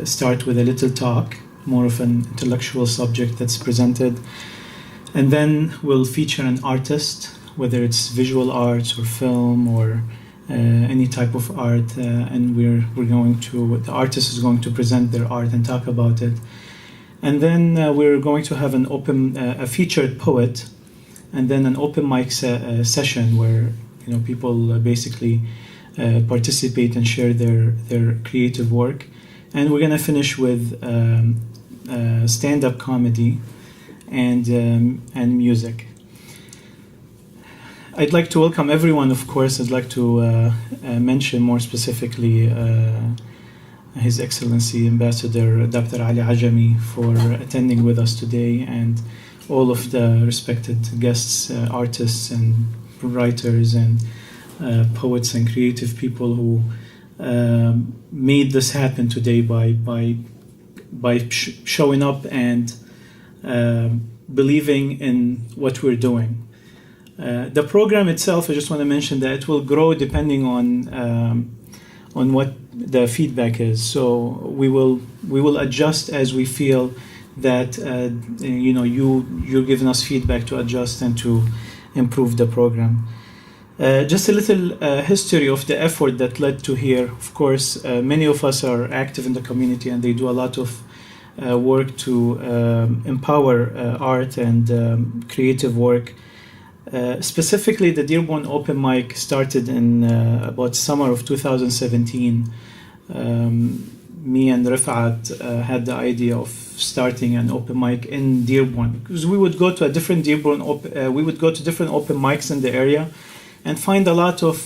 start with a little talk, more of an intellectual subject that's presented. And then we'll feature an artist, whether it's visual arts or film or any type of art, and the artist is going to present their art and talk about it. And then we're going to have a featured poet, and then an open mic session where people basically participate and share their creative work. And we're going to finish with stand-up comedy and music. I'd like to welcome everyone, of course. I'd like to mention more specifically His Excellency Ambassador Dr. Ali Ajami for attending with us today, and all of the respected guests, artists and writers and poets and creative people who made this happen today by showing up and believing in what we're doing. The program itself, I just want to mention that it will grow depending on what the feedback is. So we will adjust as we feel that you're giving us feedback to adjust and to improve the program. Just a little history of the effort that led to here. Of course, many of us are active in the community, and they do a lot of work to empower art and creative work. Specifically, the Dearborn Open Mic started in about summer of 2017. Me and Rifat had the idea of starting an open mic in Dearborn, because we would go to different open mics in the area and find a lot of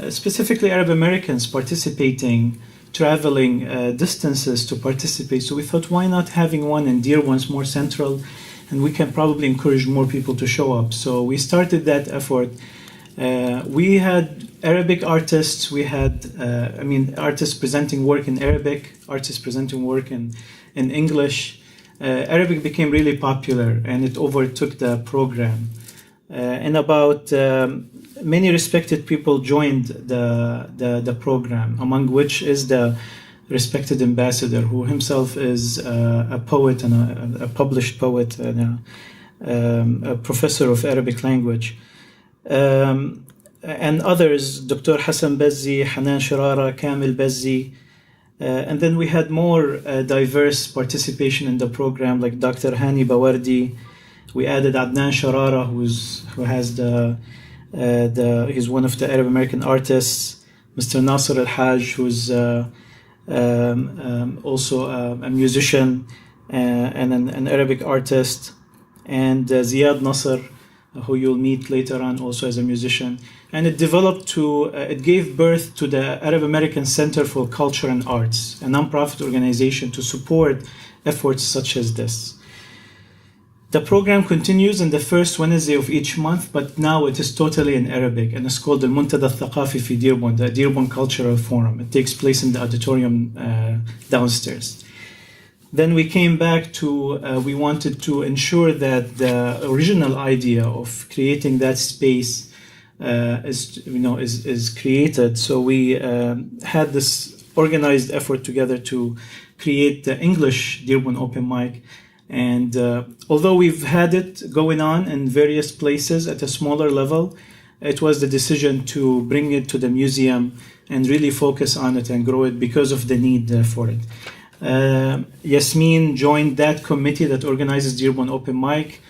specifically Arab Americans participating, traveling distances to participate. So we thought, why not having one in Dearborn? It's more central, and we can probably encourage more people to show up. So we started that effort. We had Arabic artists. We had, artists presenting work in Arabic, artists presenting work in English. Arabic became really popular, and it overtook the program. And about many respected people joined the program, among which is the respected ambassador, who himself is a poet and a published poet and a professor of Arabic language. And others, Dr. Hassan Bazzi, Hanan Sharara, Kamil Bazzi. And then we had more diverse participation in the program, like Dr. Hani Bawardi. We added Adnan Sharara, he's one of the Arab American artists. Mr. Nasser Al-Haj, who's also a musician and an Arabic artist, and Ziad Nasser, who you'll meet later on, also as a musician. And it gave birth to the Arab American Center for Culture and Arts, a nonprofit organization to support efforts such as this. The program continues on the first Wednesday of each month, but now it is totally in Arabic, and it's called the Muntada Al-Thaqafi fi Dearborn, the Dearborn Cultural Forum. It takes place in the auditorium downstairs. Then we came back to, we wanted to ensure that the original idea of creating that space is created. So we had this organized effort together to create the English Dearborn Open Mic. And although we've had it going on in various places at a smaller level, it was the decision to bring it to the museum and really focus on it and grow it because of the need for it. Yasmin joined that committee that organizes Dearborn Open Mic.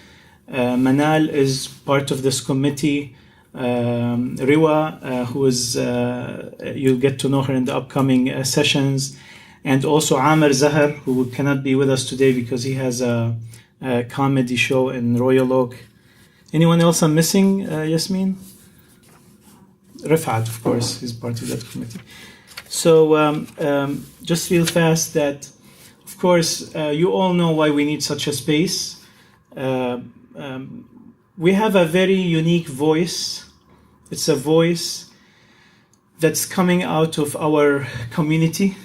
Manal is part of this committee. Riwa, who is, you'll get to know her in the upcoming sessions. And also Amr Zahar, who cannot be with us today because he has a comedy show in Royal Oak. Anyone else I'm missing, Yasmin? Rifat, of course, is part of that committee. So just real fast that, of course, you all know why we need such a space. We have a very unique voice. It's a voice that's coming out of our community.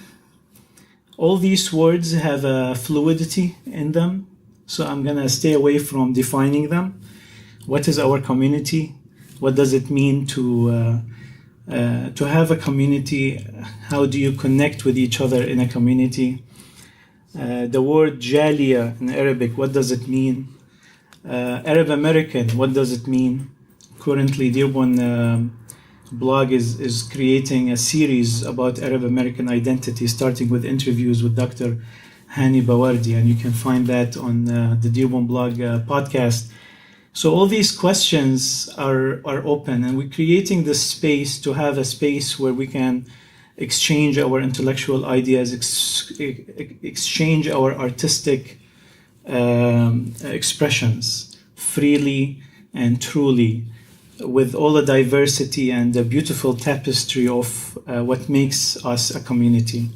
All these words have a fluidity in them, so I'm going to stay away from defining them. What is our community? What does it mean to To have a community, how do you connect with each other in a community? The word Jalia in Arabic, what does it mean? Arab American, what does it mean? Currently, Dearborn Blog is creating a series about Arab American identity, starting with interviews with Dr. Hani Bawardi, and you can find that on the Dearborn Blog podcast. So all these questions are open, and we're creating this space to have a space where we can exchange our intellectual ideas, exchange our artistic expressions freely and truly, with all the diversity and the beautiful tapestry of what makes us a community.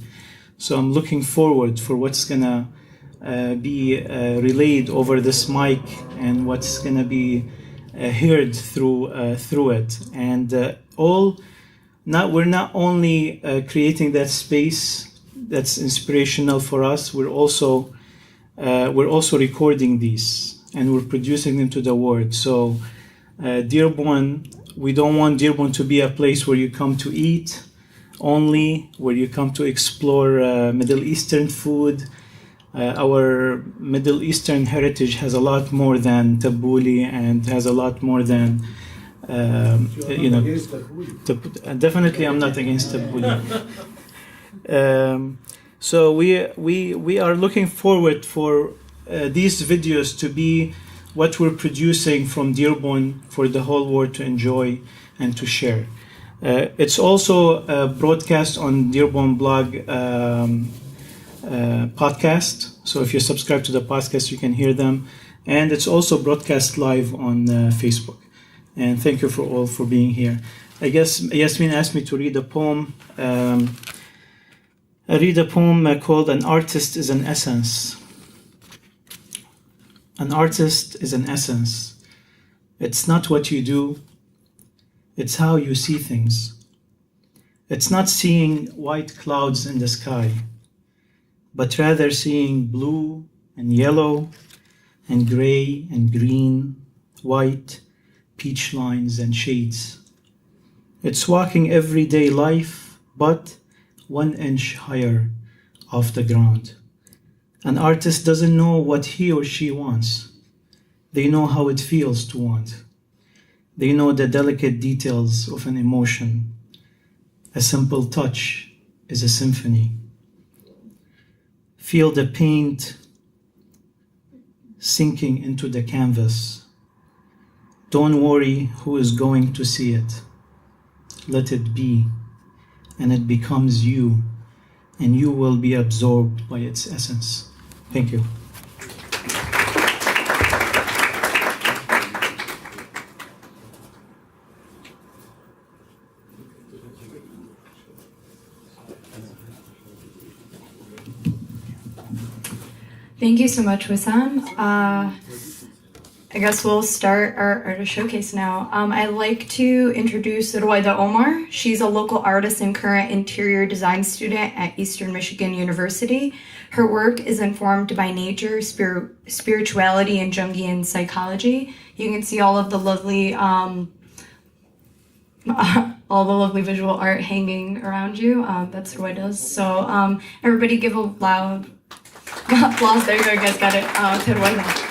So I'm looking forward for what's gonna be relayed over this mic and what's gonna be heard through it. And we're not only creating that space that's inspirational for us. We're also recording these and we're producing them to the world. So Dearborn, we don't want Dearborn to be a place where you come to eat only, where you come to explore Middle Eastern food. Our Middle Eastern heritage has a lot more than tabbouleh and has a lot more than definitely I'm not against tabbouleh. So we are looking forward for these videos to be what we're producing from Dearborn for the whole world to enjoy and to share. It's also broadcast on Dearborn Blog podcast. So if you subscribe to the podcast, you can hear them. And it's also broadcast live on Facebook. And thank you for being here. I guess Yasmin asked me to read a poem. I read a poem called An Artist is an Essence. An artist is an essence. It's not what you do, it's how you see things. It's not seeing white clouds in the sky, but rather seeing blue and yellow and gray and green, white, peach lines and shades. It's walking everyday life, but 1 inch higher off the ground. An artist doesn't know what he or she wants. They know how it feels to want. They know the delicate details of an emotion. A simple touch is a symphony. Feel the paint sinking into the canvas. Don't worry who is going to see it. Let it be, and it becomes you, and you will be absorbed by its essence. Thank you. Thank you so much, Wissam. I guess we'll start our artist showcase now. I'd like to introduce Ruwaida Omar. She's a local artist and current interior design student at Eastern Michigan University. Her work is informed by nature, spirituality, and Jungian psychology. You can see all of the lovely visual art hanging around you. That's Ruwaida's. So everybody give a loud applause. There you go, you guys got it. To Ruwaida.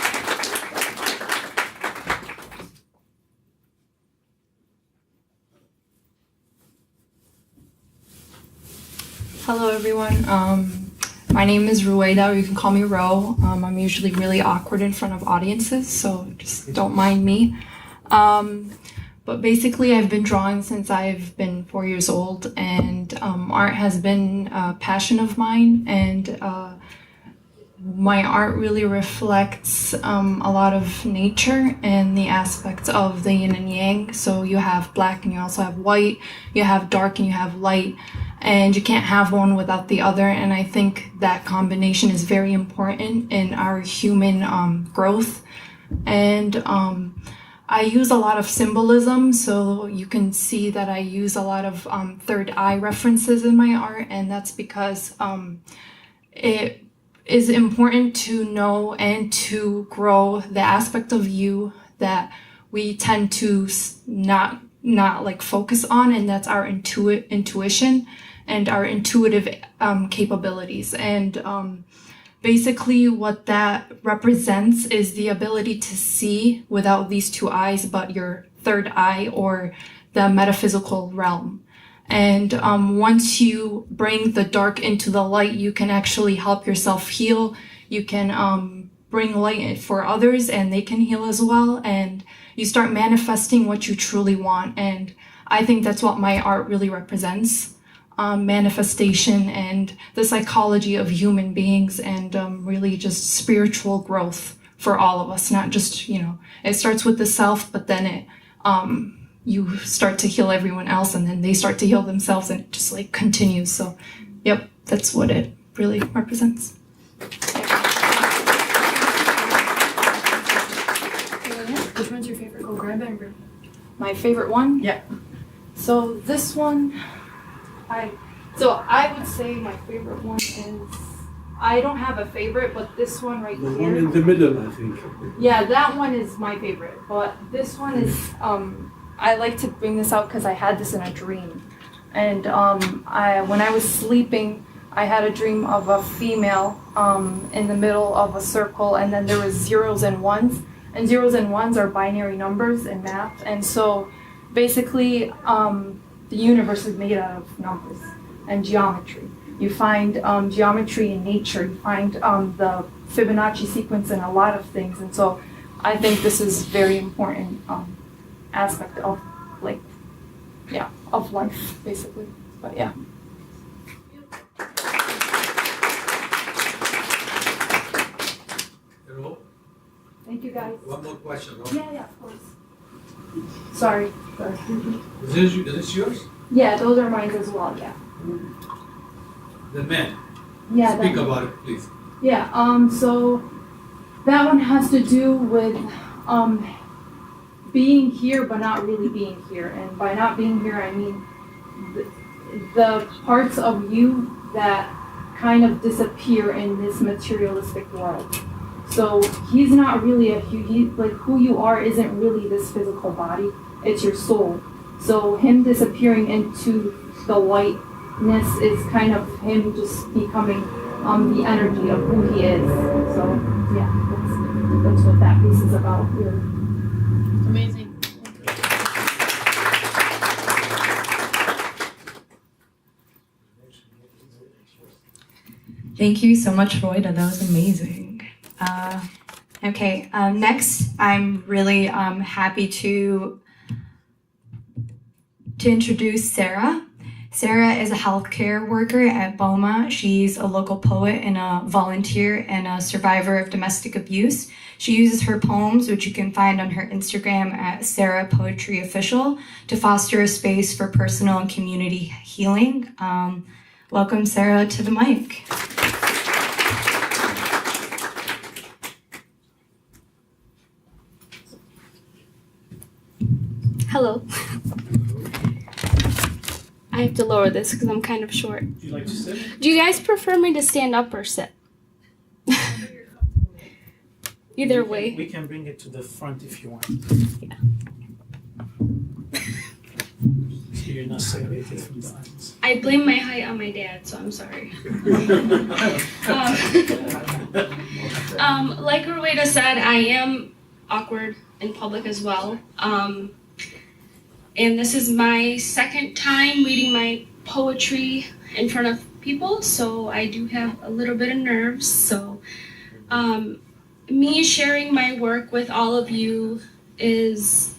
Hello, everyone. My name is Ruwaida, or you can call me Ro. I'm usually really awkward in front of audiences, so just don't mind me. But basically, I've been drawing since I've been 4 years old, and art has been a passion of mine, and my art really reflects a lot of nature and the aspects of the yin and yang. So you have black and you also have white, you have dark and you have light, and you can't have one without the other. And I think that combination is very important in our human growth. And I use a lot of symbolism, so you can see that I use a lot of third eye references in my art, and that's because it is important to know and to grow the aspect of you that we tend to not not like focus on, and that's our intuition and our intuitive capabilities. And basically what that represents is the ability to see without these two eyes, but your third eye, or the metaphysical realm. And once you bring the dark into the light, you can actually help yourself heal. You can bring light for others and they can heal as well. And you start manifesting what you truly want. And I think that's what my art really represents. Manifestation and the psychology of human beings, and really just spiritual growth for all of us. Not just, it starts with the self, but then you start to heal everyone else, and then they start to heal themselves, and it just like continues. So, yep, that's what it really represents. Which one's your favorite? Go grab it and grab it. My favorite one? Yeah. So this one, I would say my favorite one is, I don't have a favorite, but this one right The here. one in the middle, I think. Yeah, that one is my favorite, but this one is, I like to bring this out because I had this in a dream. And when I was sleeping, I had a dream of a female in the middle of a circle, and then there was zeros and ones. And zeros and ones are binary numbers in math. And so basically, the universe is made out of numbers and geometry. You find geometry in nature. You find the Fibonacci sequence in a lot of things. And so I think this is very important aspect of of life, basically. But yeah. Hello? Thank you, guys. One more question, no? Yeah, of course. Sorry. Is this yours? Yeah, those are mine as well, yeah. The man. Yeah. Speak about it, please. Yeah, so that one has to do with being here but not really being here. And by not being here, I mean the parts of you that kind of disappear in this materialistic world. So he's not really who you are isn't really this physical body, it's your soul. So him disappearing into the lightness is kind of him just becoming the energy of who he is. So yeah, that's what that piece is about, really. Amazing. Thank you so much, Roida. That was amazing. Okay, next, I'm really happy to introduce Sarah. Sarah is a healthcare worker at BOMA. She's a local poet and a volunteer and a survivor of domestic abuse. She uses her poems, which you can find on her Instagram at Sarah Poetry Official, to foster a space for personal and community healing. Welcome, Sarah, to the mic. Hello. I have to lower this because I'm kind of short. Would you like to sit? Do you guys prefer me to stand up or sit? Either way. We can bring it to the front if you want. Yeah. So you're not separated from the audience. I blame my height on my dad, so I'm sorry. Like Rueda said, I am awkward in public as well. And this is my second time reading my poetry in front of people, so I do have a little bit of nerves. So me sharing my work with all of you is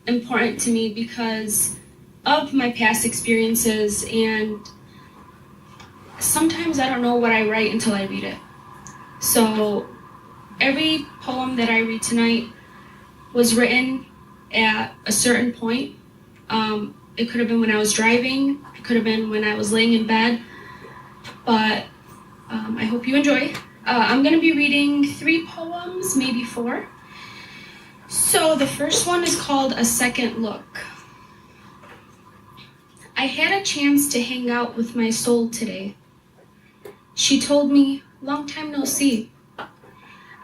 important to me because of my past experiences, and sometimes I don't know what I write until I read it. So every poem that I read tonight was written at a certain point. It could have been when I was driving, it could have been when I was laying in bed, but I hope you enjoy. I'm going to be reading 3 poems, maybe 4. So the first one is called A Second Look. I had a chance to hang out with my soul today. She told me, long time no see.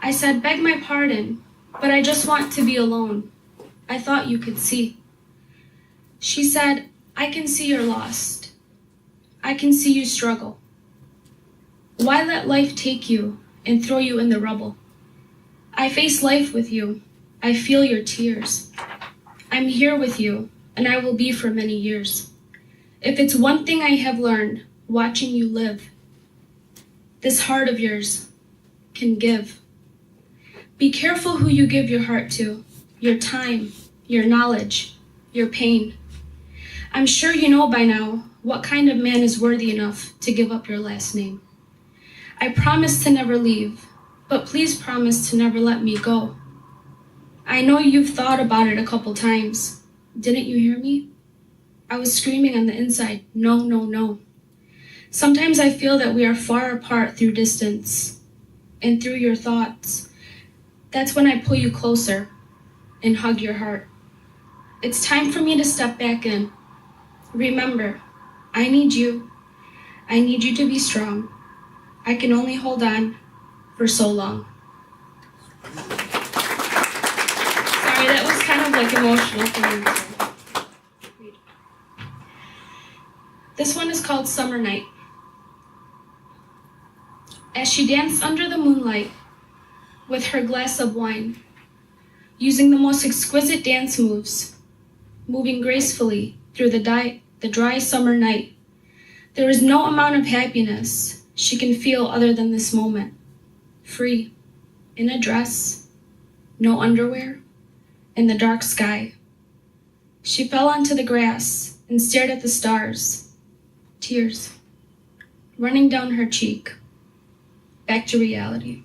I said, beg my pardon, but I just want to be alone. I thought you could see. She said, I can see you're lost. I can see you struggle. Why let life take you and throw you in the rubble? I face life with you. I feel your tears. I'm here with you, and I will be for many years. If it's one thing I have learned watching you live, this heart of yours can give. Be careful who you give your heart to, your time, your knowledge, your pain. I'm sure you know by now what kind of man is worthy enough to give up your last name. I promise to never leave, but please promise to never let me go. I know you've thought about it a couple times. Didn't you hear me? I was screaming on the inside, no, no, no. Sometimes I feel that we are far apart through distance and through your thoughts. That's when I pull you closer and hug your heart. It's time for me to step back in. Remember, I need you. I need you to be strong. I can only hold on for so long. Sorry, that was kind of like emotional for me. This one is called Summer Night. As she danced under the moonlight with her glass of wine, using the most exquisite dance moves, moving gracefully through the dry summer night, there is no amount of happiness she can feel other than this moment. Free, in a dress, no underwear, in the dark sky. She fell onto the grass and stared at the stars, tears running down her cheek. Back to reality.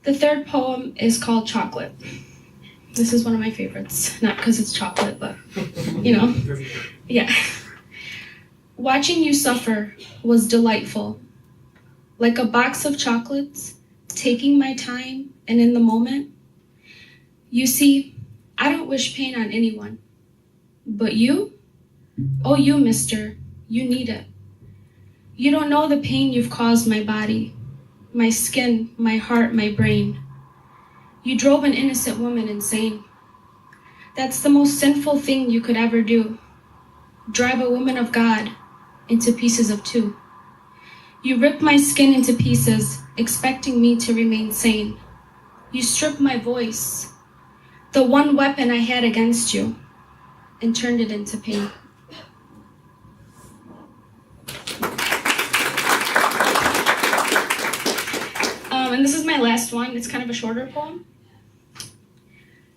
The third poem is called Chocolate. This is one of my favorites, not because it's chocolate, but, you know, yeah. Watching you suffer was delightful. Like a box of chocolates, taking my time and in the moment. You see, I don't wish pain on anyone. But you? Oh, you, mister, you need it. You don't know the pain you've caused my body, my skin, my heart, my brain. You drove an innocent woman insane. That's the most sinful thing you could ever do. Drive a woman of God into pieces of two. You ripped my skin into pieces, expecting me to remain sane. You stripped my voice, the one weapon I had against you, and turned it into pain. And this is my last one. It's kind of a shorter poem.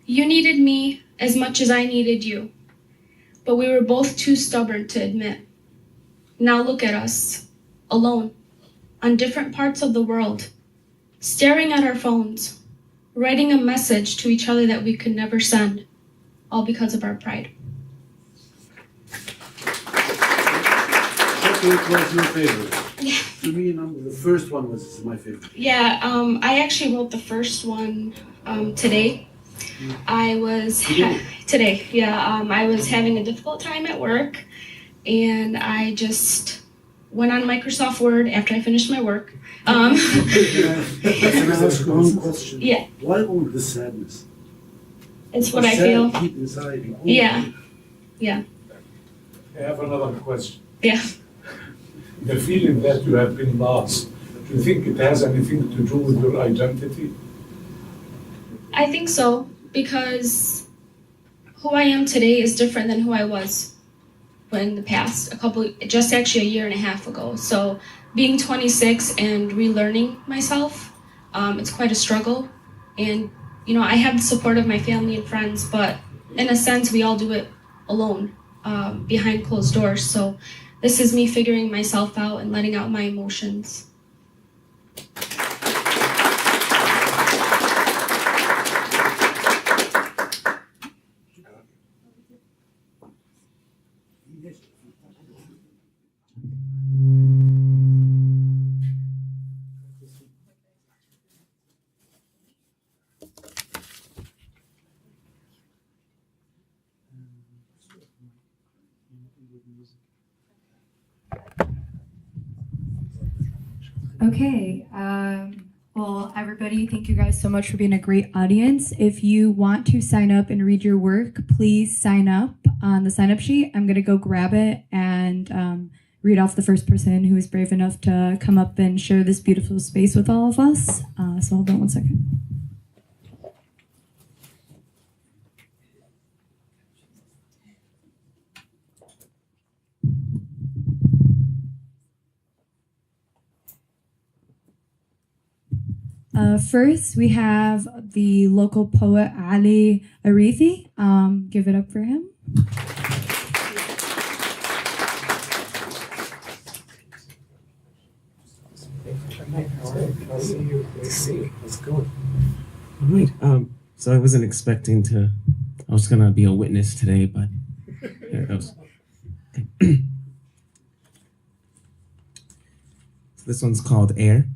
You needed me as much as I needed you, but we were both too stubborn to admit. Now look at us, alone, on different parts of the world, staring at our phones, writing a message to each other that we could never send, all because of our pride. Chocolate was your favorite. Yeah. To me, the first one was my favorite. Yeah, I actually wrote the first one today. I was today. Yeah, I was having a difficult time at work, and I just went on Microsoft Word after I finished my work. Can I ask one question? Yeah, Why all the sadness? it's what I feel. Deep inside you. Yeah, yeah, I have another question. yeah. The feeling that you have been lost, do you think it has anything to do with your identity? I think so, because who I am today is different than who I was in the past, just actually a year and a half ago. So being 26 and relearning myself, it's quite a struggle. And, you know, I have the support of my family and friends, but in a sense, we all do it alone, behind closed doors. So this is me figuring myself out and letting out my emotions. Okay, Well, everybody, thank you guys so much for being a great audience. If you want to sign up and read your work, please sign up on the sign-up sheet. I'm going to go grab it and read off the first person who is brave enough to come up and share this beautiful space with all of us. So hold on one second. First, we have the local poet Ali Arithi. Give it up for him. All right. So I wasn't expecting to. I was gonna be a witness today, but there it goes. Okay. So this one's called Air.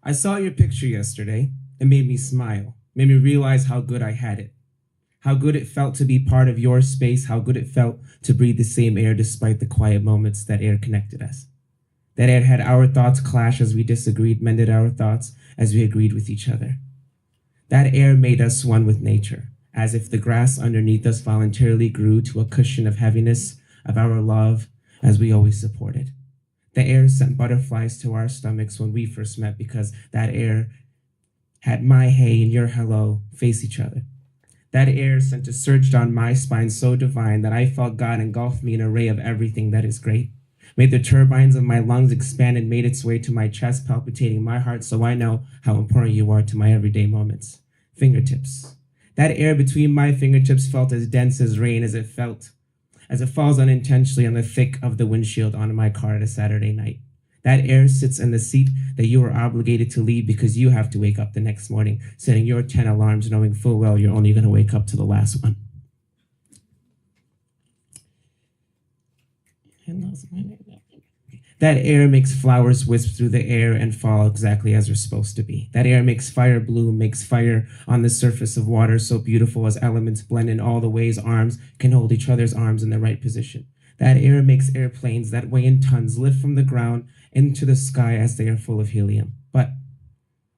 I saw your picture yesterday. It made me smile, made me realize how good I had it, how good it felt to be part of your space, how good it felt to breathe the same air despite the quiet moments that air connected us. That air had our thoughts clash as we disagreed, mended our thoughts as we agreed with each other. That air made us one with nature, as if the grass underneath us voluntarily grew to a cushion of heaviness of our love as we always supported. The air sent butterflies to our stomachs when we first met because that air had my hey and your hello face each other. That air sent a surge down my spine so divine that I felt God engulf me in an array of everything that is great. Made the turbines of my lungs expand and made its way to my chest, palpitating my heart so I know how important you are to my everyday moments. Fingertips. That air between my fingertips felt as dense as rain as it falls unintentionally on the thick of the windshield on my car at a Saturday night. That air sits in the seat that you are obligated to leave because you have to wake up the next morning, setting your 10 alarms knowing full well you're only going to wake up to the last one. That air makes flowers wisp through the air and fall exactly as they're supposed to be. That air makes fire bloom, makes fire on the surface of water so beautiful as elements blend in all the ways arms can hold each other's arms in the right position. That air makes airplanes that weigh in tons lift from the ground into the sky as they are full of helium. But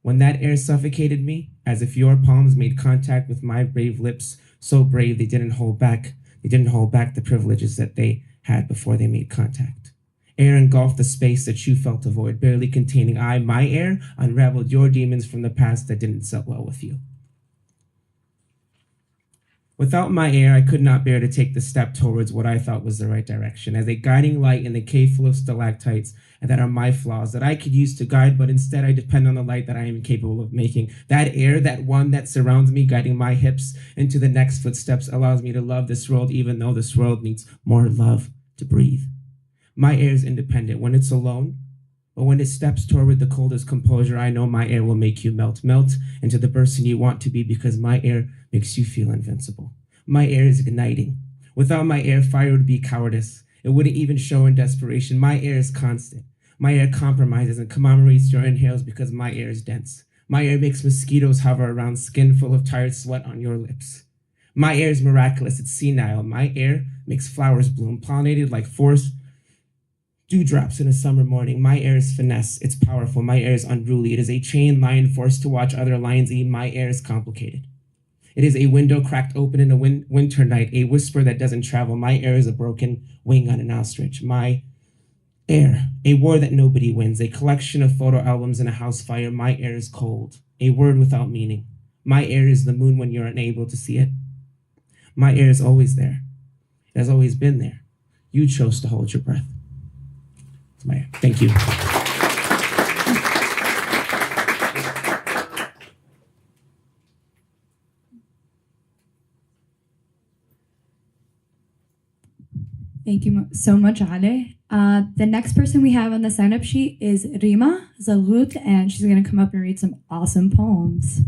when that air suffocated me, as if your palms made contact with my brave lips, so brave they didn't hold back the privileges that they had before they made contact. Air engulfed the space that you felt a void, barely containing my air, unraveled your demons from the past that didn't set well with you. Without my air, I could not bear to take the step towards what I thought was the right direction, as a guiding light in the cave full of stalactites that are my flaws, that I could use to guide, but instead I depend on the light that I am capable of making. That air, that one that surrounds me, guiding my hips into the next footsteps, allows me to love this world, even though this world needs more love to breathe. My air is independent when it's alone, but when it steps toward the coldest composure, I know my air will make you melt into the person you want to be because my air makes you feel invincible. My air is igniting. Without my air, fire would be cowardice. It wouldn't even show in desperation. My air is constant. My air compromises and commemorates your inhales because my air is dense. My air makes mosquitoes hover around skin full of tired sweat on your lips. My air is miraculous. It's senile. My air makes flowers bloom, pollinated like forest dewdrops in a summer morning. My air is finesse. It's powerful. My air is unruly. It is a chained lion forced to watch other lions eat. My air is complicated. It is a window cracked open in a winter night, a whisper that doesn't travel. My air is a broken wing on an ostrich. My air, a war that nobody wins, a collection of photo albums in a house fire. My air is cold, a word without meaning. My air is the moon when you're unable to see it. My air is always there. It has always been there. You chose to hold your breath. It's my air. Thank you. Thank you so much, Ale. The next person we have on the sign-up sheet is Rima Zalgut, and she's going to come up and read some awesome poems.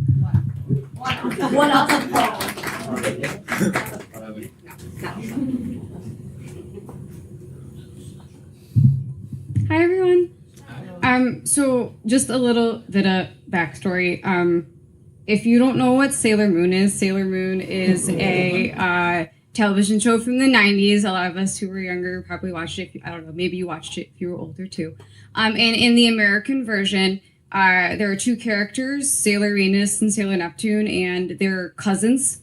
One awesome poem. Hi, everyone. So just a little bit of backstory. If you don't know what Sailor Moon is a television show from the 90s. A lot of us who were younger probably watched it. I don't know, maybe you watched it if you were older too. And in the American version, There are two characters, Sailor Venus and Sailor Neptune, and they're cousins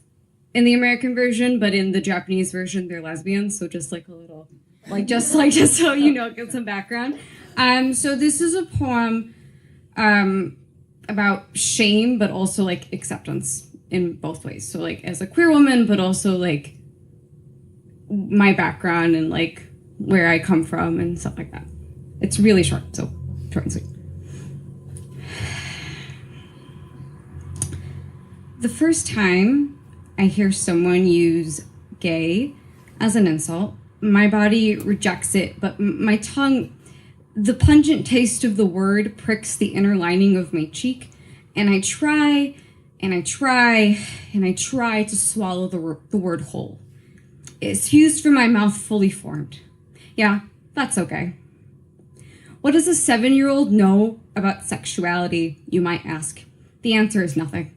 in the American version, but in the Japanese version, they're lesbians. So just like a little, just so you know, get some background. So this is a poem about shame, but also like acceptance in both ways. So like as a queer woman, but also like my background and like where I come from and stuff like that. It's really short, so short and sweet. The first time I hear someone use gay as an insult, my body rejects it, but my tongue, the pungent taste of the word pricks the inner lining of my cheek, and I try, and I try, and I try to swallow the word whole. It's fused from my mouth fully formed. Yeah, that's okay. What does a 7-year-old know about sexuality, you might ask? The answer is nothing.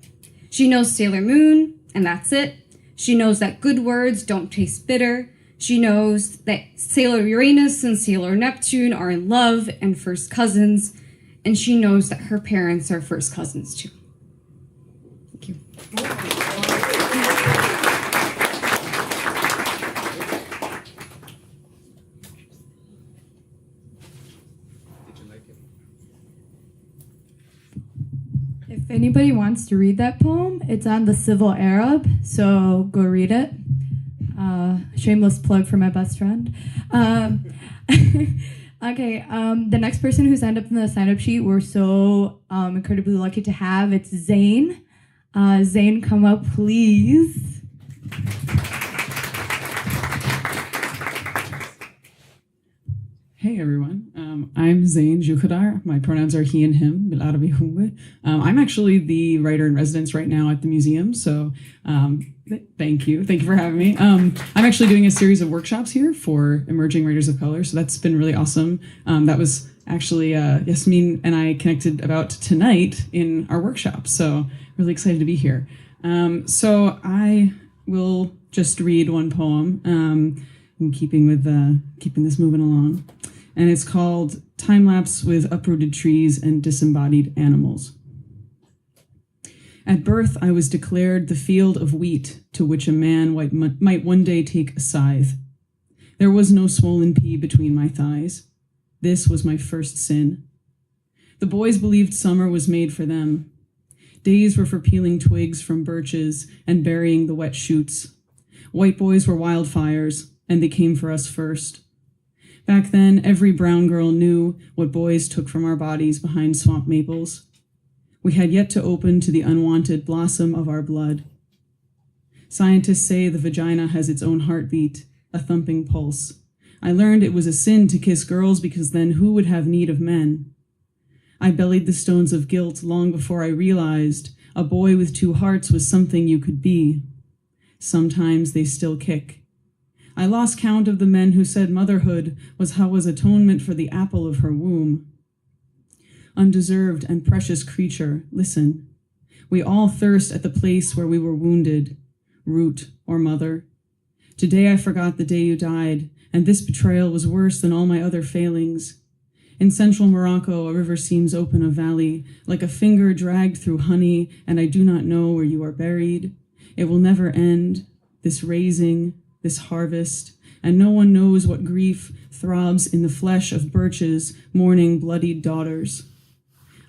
She knows Sailor Moon, and that's it. She knows that good words don't taste bitter. She knows that Sailor Uranus and Sailor Neptune are in love and first cousins, and she knows that her parents are first cousins too. Thank you. If anybody wants to read that poem, it's on the Civil Arab, so go read it. Shameless plug for my best friend. Okay, the next person who signed up in the sign-up sheet, we're so incredibly lucky to have. It's Zane. Zane, come up, please. Hey everyone, I'm Zain Jukhadar. My pronouns are he and him, بالعربي هو. I'm actually the writer in residence right now at the museum, so thank you for having me. I'm actually doing a series of workshops here for emerging writers of color, so that's been really awesome. That was actually Yasmin and I connected about tonight in our workshop, so really excited to be here. So I will just read one poem in keeping with keeping this moving along. And it's called Time Lapse with Uprooted Trees and Disembodied Animals. At birth, I was declared the field of wheat to which a man might one day take a scythe. There was no swollen pea between my thighs. This was my first sin. The boys believed summer was made for them. Days were for peeling twigs from birches and burying the wet shoots. White boys were wildfires, and they came for us first. Back then, every brown girl knew what boys took from our bodies behind swamp maples. We had yet to open to the unwanted blossom of our blood. Scientists say the vagina has its own heartbeat, a thumping pulse. I learned it was a sin to kiss girls because then who would have need of men? I bellied the stones of guilt long before I realized a boy with two hearts was something you could be. Sometimes they still kick. I lost count of the men who said motherhood was Hawa's atonement for the apple of her womb. Undeserved and precious creature, listen. We all thirst at the place where we were wounded, root or mother. Today I forgot the day you died, and this betrayal was worse than all my other failings. In central Morocco, a river seems open a valley, like a finger dragged through honey, and I do not know where you are buried. It will never end, this raising, this harvest, and no one knows what grief throbs in the flesh of birches mourning bloodied daughters.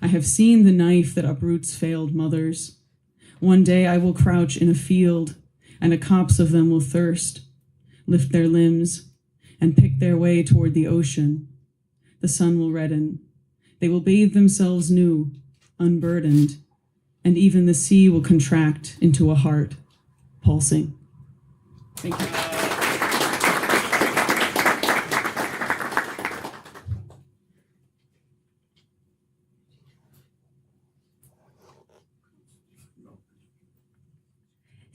I have seen the knife that uproots failed mothers. One day I will crouch in a field, and a copse of them will thirst, lift their limbs, and pick their way toward the ocean. The sun will redden. They will bathe themselves new, unburdened, and even the sea will contract into a heart, pulsing. Thank you.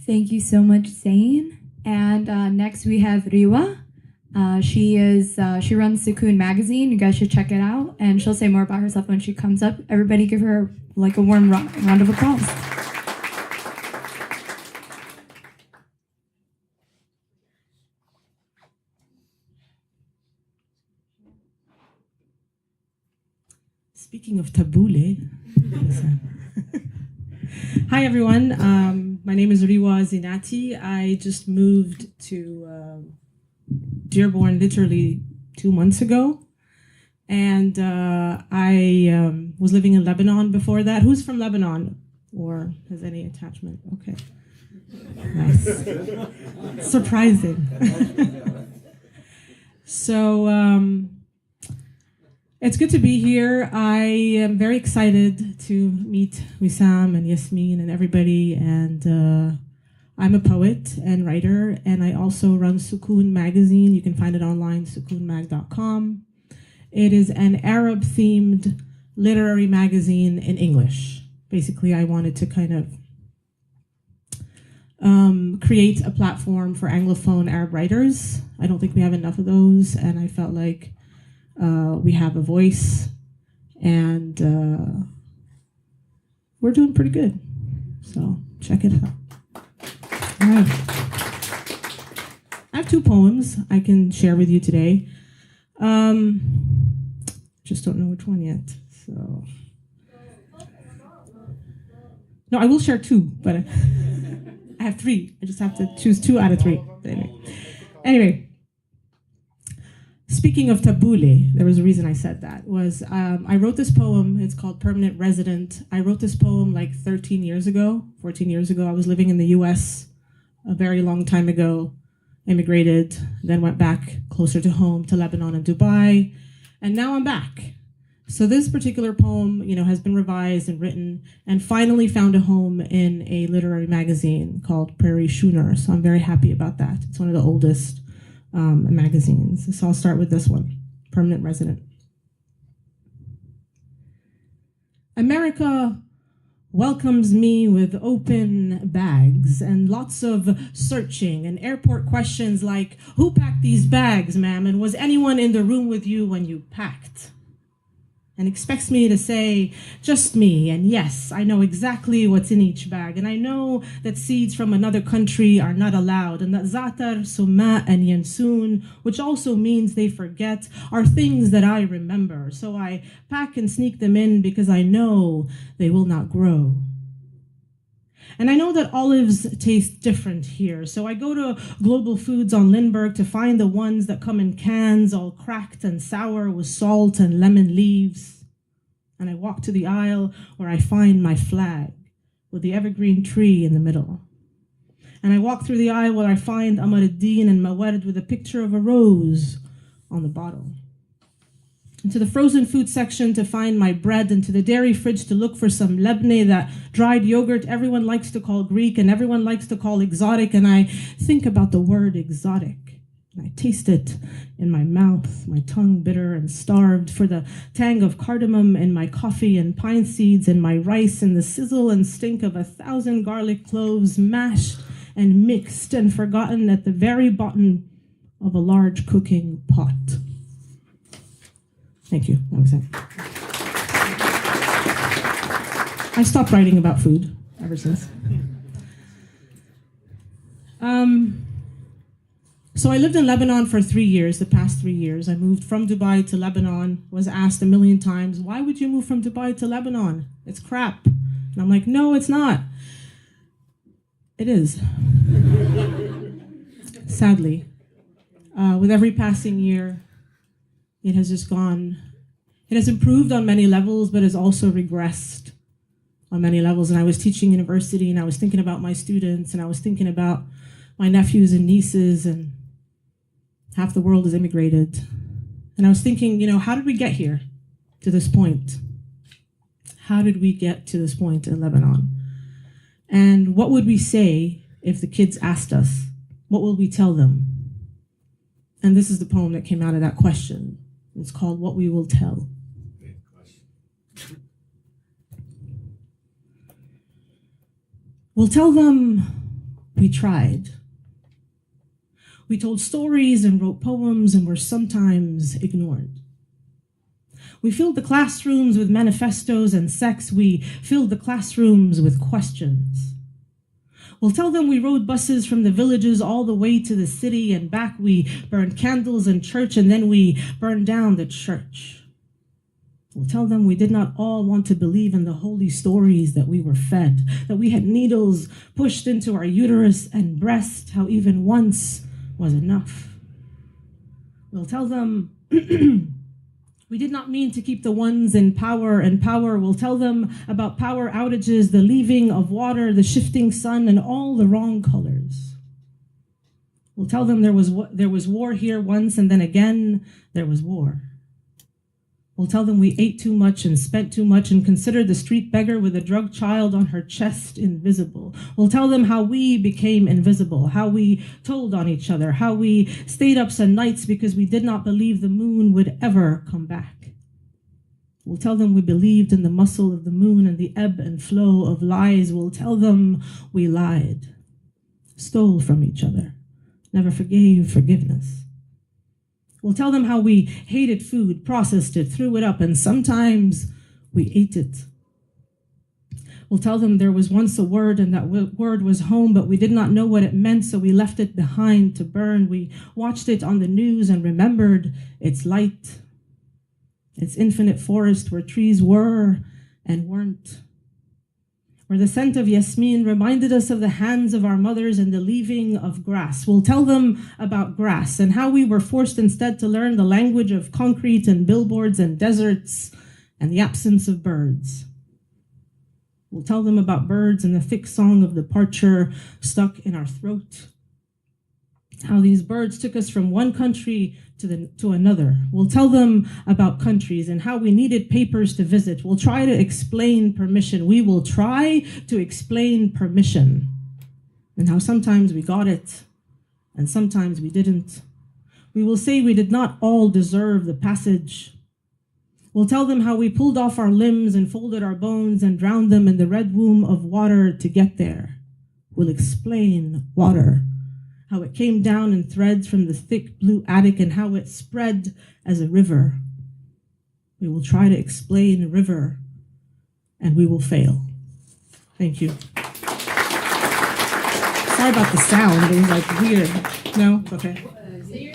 Thank you so much, Zain. And next we have Riwa. She runs Sukoon magazine. You guys should check it out. And she'll say more about herself when she comes up. Everybody give her like a warm round of applause. Speaking of tabbouleh, hi everyone. My name is Riwa Zinati. I just moved to Dearborn literally 2 months ago, and I was living in Lebanon before that. Who's from Lebanon, or has any attachment? Okay, nice, surprising. So. It's good to be here. I am very excited to meet Wissam and Yasmin and everybody. And I'm a poet and writer, and I also run Sukoon magazine. You can find it online, sukoonmag.com. It is an Arab-themed literary magazine in English. Basically, I wanted to kind of create a platform for Anglophone Arab writers. I don't think we have enough of those, and I felt like we have a voice, and we're doing pretty good. So check it out. All right. I have 2 poems I can share with you today. Just don't know which one yet. So no, I will share 2, but I have 3. I just have to choose 2 out of 3. Anyway. Speaking of tabbouleh, there was a reason I said that, was I wrote this poem. It's called Permanent Resident. I wrote this poem like 13 years ago, 14 years ago. I was living in the US a very long time ago, immigrated, then went back closer to home to Lebanon and Dubai, and now I'm back. So this particular poem, has been revised and written and finally found a home in a literary magazine called Prairie Schooner. So I'm very happy about that. It's one of the oldest magazines. So I'll start with this one, Permanent Resident. America welcomes me with open bags and lots of searching and airport questions like, who packed these bags, ma'am? And was anyone in the room with you when you packed? And expects me to say, just me, and yes, I know exactly what's in each bag, and I know that seeds from another country are not allowed, and that zatar, summa, and yansun, which also means they forget, are things that I remember. So I pack and sneak them in because I know they will not grow. And I know that olives taste different here, so I go to Global Foods on Lindbergh to find the ones that come in cans, all cracked and sour with salt and lemon leaves. And I walk to the aisle where I find my flag with the evergreen tree in the middle. And I walk through the aisle where I find Amar ad-Din and Maward with a picture of a rose on the bottle. Into the frozen food section to find my bread, and to the dairy fridge to look for some lebne, that dried yogurt everyone likes to call Greek and everyone likes to call exotic. And I think about the word exotic, and I taste it in my mouth, my tongue bitter and starved for the tang of cardamom in my coffee and pine seeds in my rice, and the sizzle and stink of 1,000 garlic cloves mashed and mixed and forgotten at the very bottom of a large cooking pot. Thank you. That was it. I stopped writing about food ever since. So I lived in Lebanon for 3 years, the past 3 years. I moved from Dubai to Lebanon, was asked a million times, why would you move from Dubai to Lebanon? It's crap. And I'm like, no, it's not. It is. Sadly. With every passing year, it has just gone, it has improved on many levels, but has also regressed on many levels. And I was teaching university, and I was thinking about my students, and I was thinking about my nephews and nieces, and half the world has immigrated. And I was thinking, how did we get here to this point? How did we get to this point in Lebanon? And what would we say if the kids asked us? What will we tell them? And this is the poem that came out of that question. It's called What We Will Tell. We'll tell them we tried. We told stories and wrote poems and were sometimes ignored. We filled the classrooms with manifestos and sex. We filled the classrooms with questions. We'll tell them we rode buses from the villages all the way to the city and back. We burned candles in church, and then we burned down the church. We'll tell them we did not all want to believe in the holy stories that we were fed, that we had needles pushed into our uterus and breast, how even once was enough. We'll tell them we did not mean to keep the ones in power and power. We'll tell them about power outages, the leaving of water, the shifting sun, and all the wrong colors. We'll tell them there was war here once, and then again there was war. We'll tell them we ate too much and spent too much and considered the street beggar with a drug child on her chest invisible. We'll tell them how we became invisible, how we told on each other, how we stayed up some nights because we did not believe the moon would ever come back. We'll tell them we believed in the muscle of the moon and the ebb and flow of lies. We'll tell them we lied, stole from each other, never forgave forgiveness. We'll tell them how we hated food, processed it, threw it up, and sometimes we ate it. We'll tell them there was once a word and that word was home, but we did not know what it meant, so we left it behind to burn. We watched it on the news and remembered its light, its infinite forest where trees were and weren't, where the scent of yasmin reminded us of the hands of our mothers and the leaving of grass. We'll tell them about grass and how we were forced instead to learn the language of concrete and billboards and deserts and the absence of birds. We'll tell them about birds and the thick song of departure stuck in our throat. How these birds took us from one country to another. We'll tell them about countries and how we needed papers to visit. We'll try to explain permission. We will try to explain permission. And how sometimes we got it and sometimes we didn't. We will say we did not all deserve the passage. We'll tell them how we pulled off our limbs and folded our bones and drowned them in the red womb of water to get there. We'll explain water, how it came down in threads from the thick blue attic and how it spread as a river. We will try to explain a river, and we will fail. Thank you. Sorry about the sound. It was like weird. No? Okay.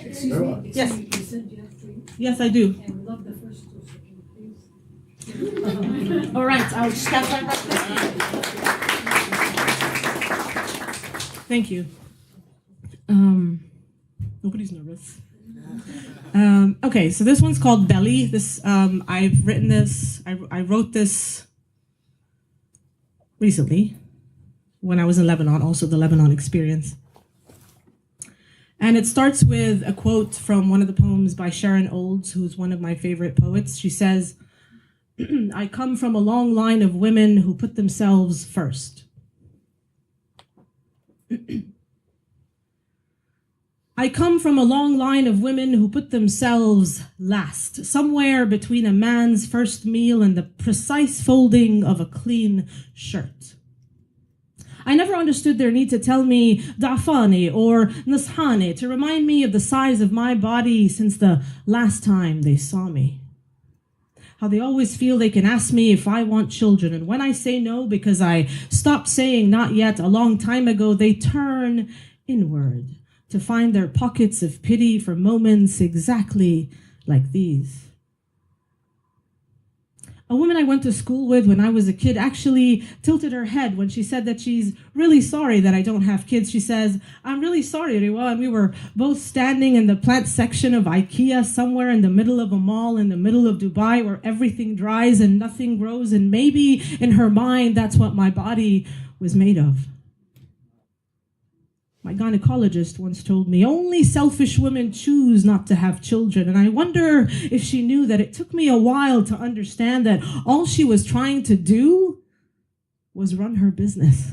Excuse me. Yes. You said you have three? Yes, I do. And we love the first two, so can you please? All right, I'll step right back there. Thank you. Nobody's nervous. Okay, so this one's called Belly. This I've written this. I wrote this recently when I was in Lebanon, also the Lebanon experience. And it starts with a quote from one of the poems by Sharon Olds, who's one of my favorite poets. She says, "I come from a long line of women who put themselves first. I come from a long line of women who put themselves last, somewhere between a man's first meal and the precise folding of a clean shirt. I never understood their need to tell me da'fani or nashani to remind me of the size of my body since the last time they saw me. How they always feel they can ask me if I want children, and when I say no because I stopped saying not yet a long time ago, they turn inward to find their pockets of pity for moments exactly like these. A woman I went to school with when I was a kid actually tilted her head when she said that she's really sorry that I don't have kids. She says, "I'm really sorry, Riwa." And we were both standing in the plant section of IKEA somewhere in the middle of a mall in the middle of Dubai where everything dries and nothing grows. And maybe in her mind, that's what my body was made of. My gynecologist once told me, only selfish women choose not to have children. And I wonder if she knew that it took me a while to understand that all she was trying to do was run her business.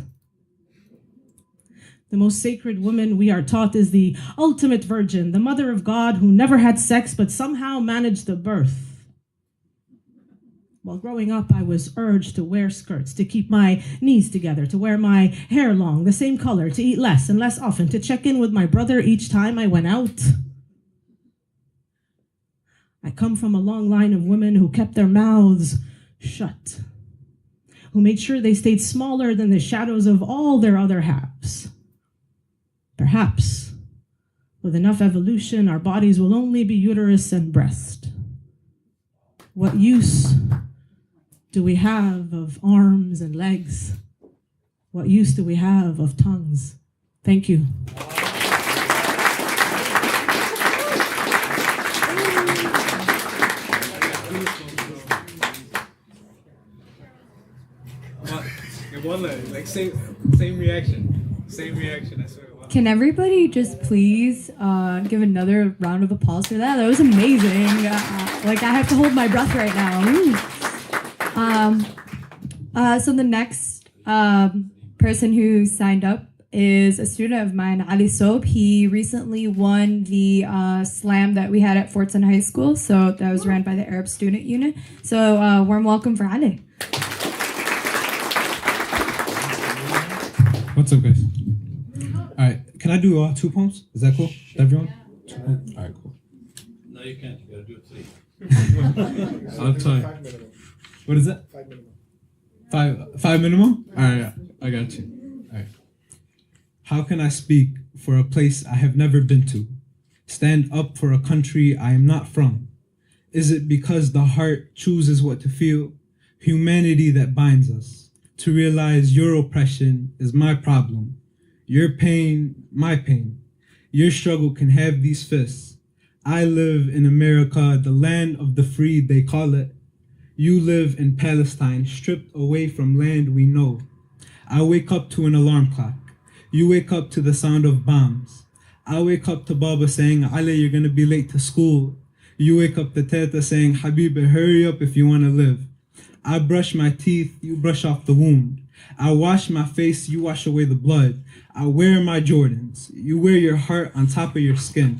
The most sacred woman we are taught is the ultimate virgin, the mother of God who never had sex but somehow managed the birth. While growing up, I was urged to wear skirts, to keep my knees together, to wear my hair long, the same color, to eat less and less often, to check in with my brother each time I went out. I come from a long line of women who kept their mouths shut, who made sure they stayed smaller than the shadows of all their other halves. Perhaps, with enough evolution, our bodies will only be uterus and breast. What use do we have of arms and legs? What use do we have of tongues? Thank you. One leg, like same reaction, I swear. Wow. Can everybody just please give another round of applause for that? That was amazing. Like, I have to hold my breath right now. So the next person who signed up is a student of mine, Ali Sob. He recently won the slam that we had at Fortson High School. So that was ran by the Arab Student Unit. So warm welcome for Ali. What's up, guys? All right, can I do 2 poems? Is that cool? Everyone? 2 poems? All right, cool. No, you can't. You gotta do it 3. I'll try. What is that? 5 minimum. Five minimum? All right, I got you. All right. How can I speak for a place I have never been to? Stand up for a country I am not from? Is it because the heart chooses what to feel? Humanity that binds us. To realize your oppression is my problem. Your pain, my pain. Your struggle can have these fists. I live in America, the land of the free, they call it. You live in Palestine, stripped away from land we know. I wake up to an alarm clock. You wake up to the sound of bombs. I wake up to Baba saying, Ali, you're gonna be late to school. You wake up to Teta saying, Habiba, hurry up if you wanna live. I brush my teeth, you brush off the wound. I wash my face, you wash away the blood. I wear my Jordans, you wear your heart on top of your skin.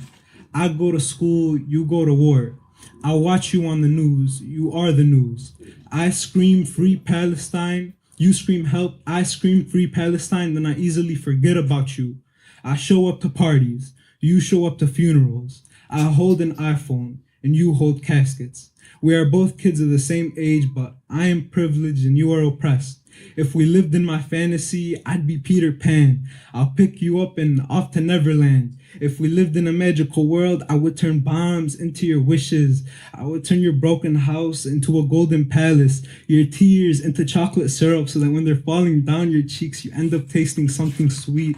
I go to school, you go to war. I watch you on the news, you are the news. I scream free Palestine, you scream help. I scream free Palestine, then I easily forget about you. I show up to parties, you show up to funerals. I hold an iPhone, and you hold caskets. We are both kids of the same age, but I am privileged and you are oppressed. If we lived in my fantasy, I'd be Peter Pan. I'll pick you up and off to Neverland. If we lived in a magical world, I would turn bombs into your wishes. I would turn your broken house into a golden palace, your tears into chocolate syrup so that when they're falling down your cheeks, you end up tasting something sweet.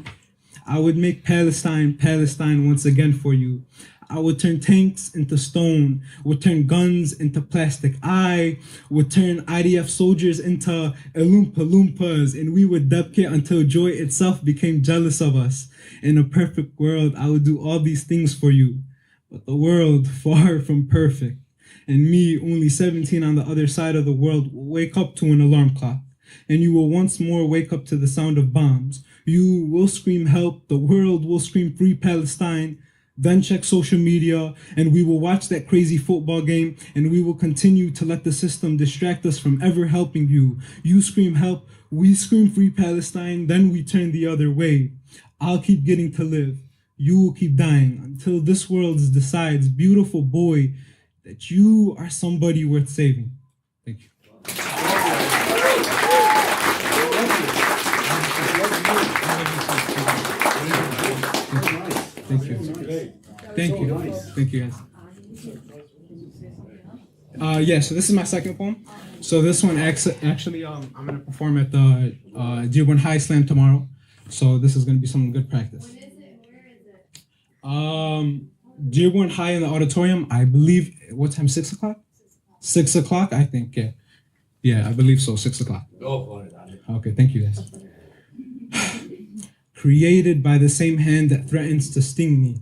I would make Palestine, Palestine once again for you. I would turn tanks into stone, would turn guns into plastic. I would turn IDF soldiers into Oompa Loompas, and we would debkit until joy itself became jealous of us. In a perfect world, I would do all these things for you. But the world, far from perfect, and me, only 17 on the other side of the world, will wake up to an alarm clock. And you will once more wake up to the sound of bombs. You will scream help, the world will scream free Palestine. Then check social media, and we will watch that crazy football game, and we will continue to let the system distract us from ever helping you. You scream help, we scream free Palestine, then we turn the other way. I'll keep getting to live. You will keep dying until this world decides, beautiful boy, that you are somebody worth saving. Thank you. Thank you. Thank you. Thank you, guys. Yeah, so this is my second poem. So this one actually, I'm going to perform at the Dearborn High Slam tomorrow. So this is going to be some good practice. When is it? Where is it? Dearborn High in the auditorium, I believe, what time, 6 o'clock? 6 o'clock, I think, yeah. Yeah, I believe so, 6 o'clock. Go for it. Okay, thank you, guys. Created by the same hand that threatens to sting me.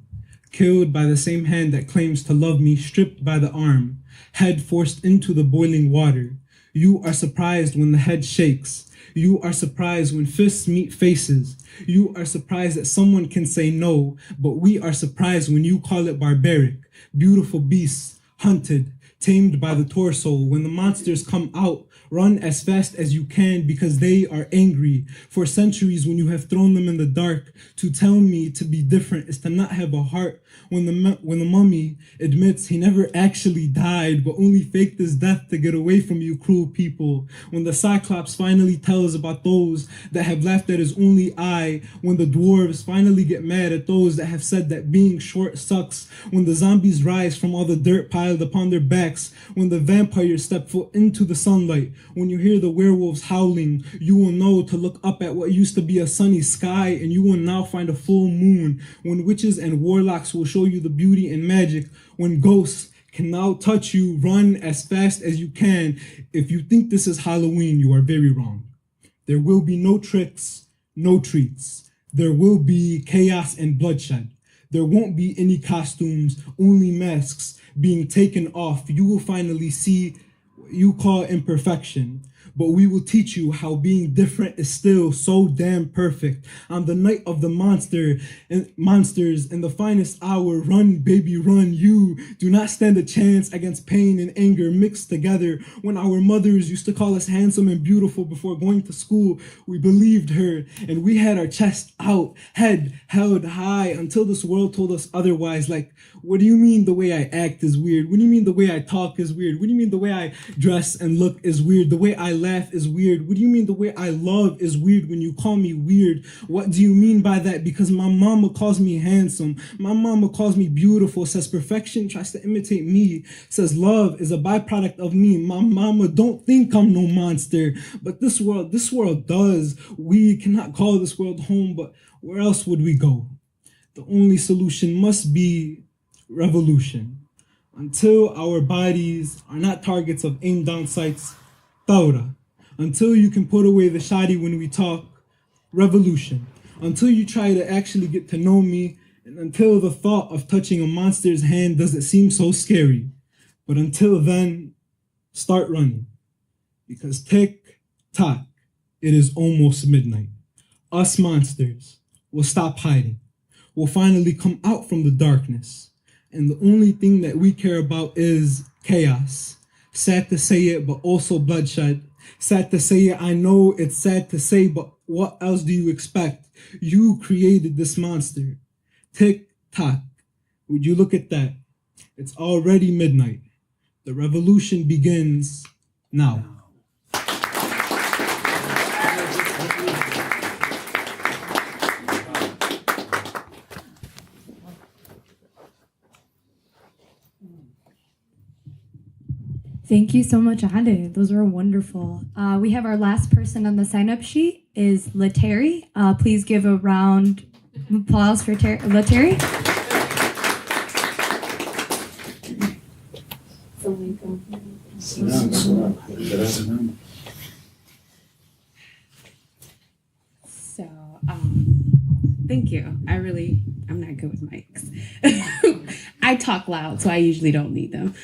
Killed by the same hand that claims to love me. Stripped by the arm. Head forced into the boiling water. You are surprised when the head shakes. You are surprised when fists meet faces. You are surprised that someone can say no, but we are surprised when you call it barbaric. Beautiful beasts, hunted, tamed by the torso. When the monsters come out, run as fast as you can because they are angry. For centuries when you have thrown them in the dark, to tell me to be different is to not have a heart. When the mummy admits he never actually died, but only faked his death to get away from you cruel people. When the Cyclops finally tells about those that have laughed at his only eye. When the dwarves finally get mad at those that have said that being short sucks. When the zombies rise from all the dirt piled upon their backs. relax. When the vampires step foot into the sunlight, when you hear the werewolves howling, you will know to look up at what used to be a sunny sky, and you will now find a full moon. When witches and warlocks will show you the beauty and magic, when ghosts can now touch you, run as fast as you can. If you think this is Halloween, you are very wrong. There will be no tricks, no treats. There will be chaos and bloodshed. There won't be any costumes, only masks being taken off. You will finally see what you call imperfection. But we will teach you how being different is still so damn perfect. On the night of the monsters, in the finest hour, run, baby, run. You do not stand a chance against pain and anger mixed together. When our mothers used to call us handsome and beautiful before going to school, we believed her, and we had our chest out, head held high, until this world told us otherwise. Like, what do you mean the way I act is weird? What do you mean the way I talk is weird? What do you mean the way I dress and look is weird? The way I laugh is weird? What do you mean the way I love is weird when you call me weird? What do you mean by that? Because my mama calls me handsome. My mama calls me beautiful, says perfection tries to imitate me, says love is a byproduct of me. My mama don't think I'm no monster, but this world does. We cannot call this world home, but where else would we go? The only solution must be revolution. Until our bodies are not targets of aimed down sights, Taura. Until you can put away the shoddy when we talk, revolution. Until you try to actually get to know me, and until the thought of touching a monster's hand doesn't seem so scary. But until then, start running. Because tick-tock, it is almost midnight. Us monsters will stop hiding. We'll finally come out from the darkness. And the only thing that we care about is chaos. Sad to say it, but also bloodshed. Sad to say it, I know it's sad to say, but what else do you expect? You created this monster. Tick-tock. Would you look at that? It's already midnight. The revolution begins now. Thank you so much, Ale. Those were wonderful. We have our last person on the sign-up sheet is Lateri. Please give a round of applause for Lateri. So, thank you. I'm not good with mics. I talk loud, so I usually don't need them.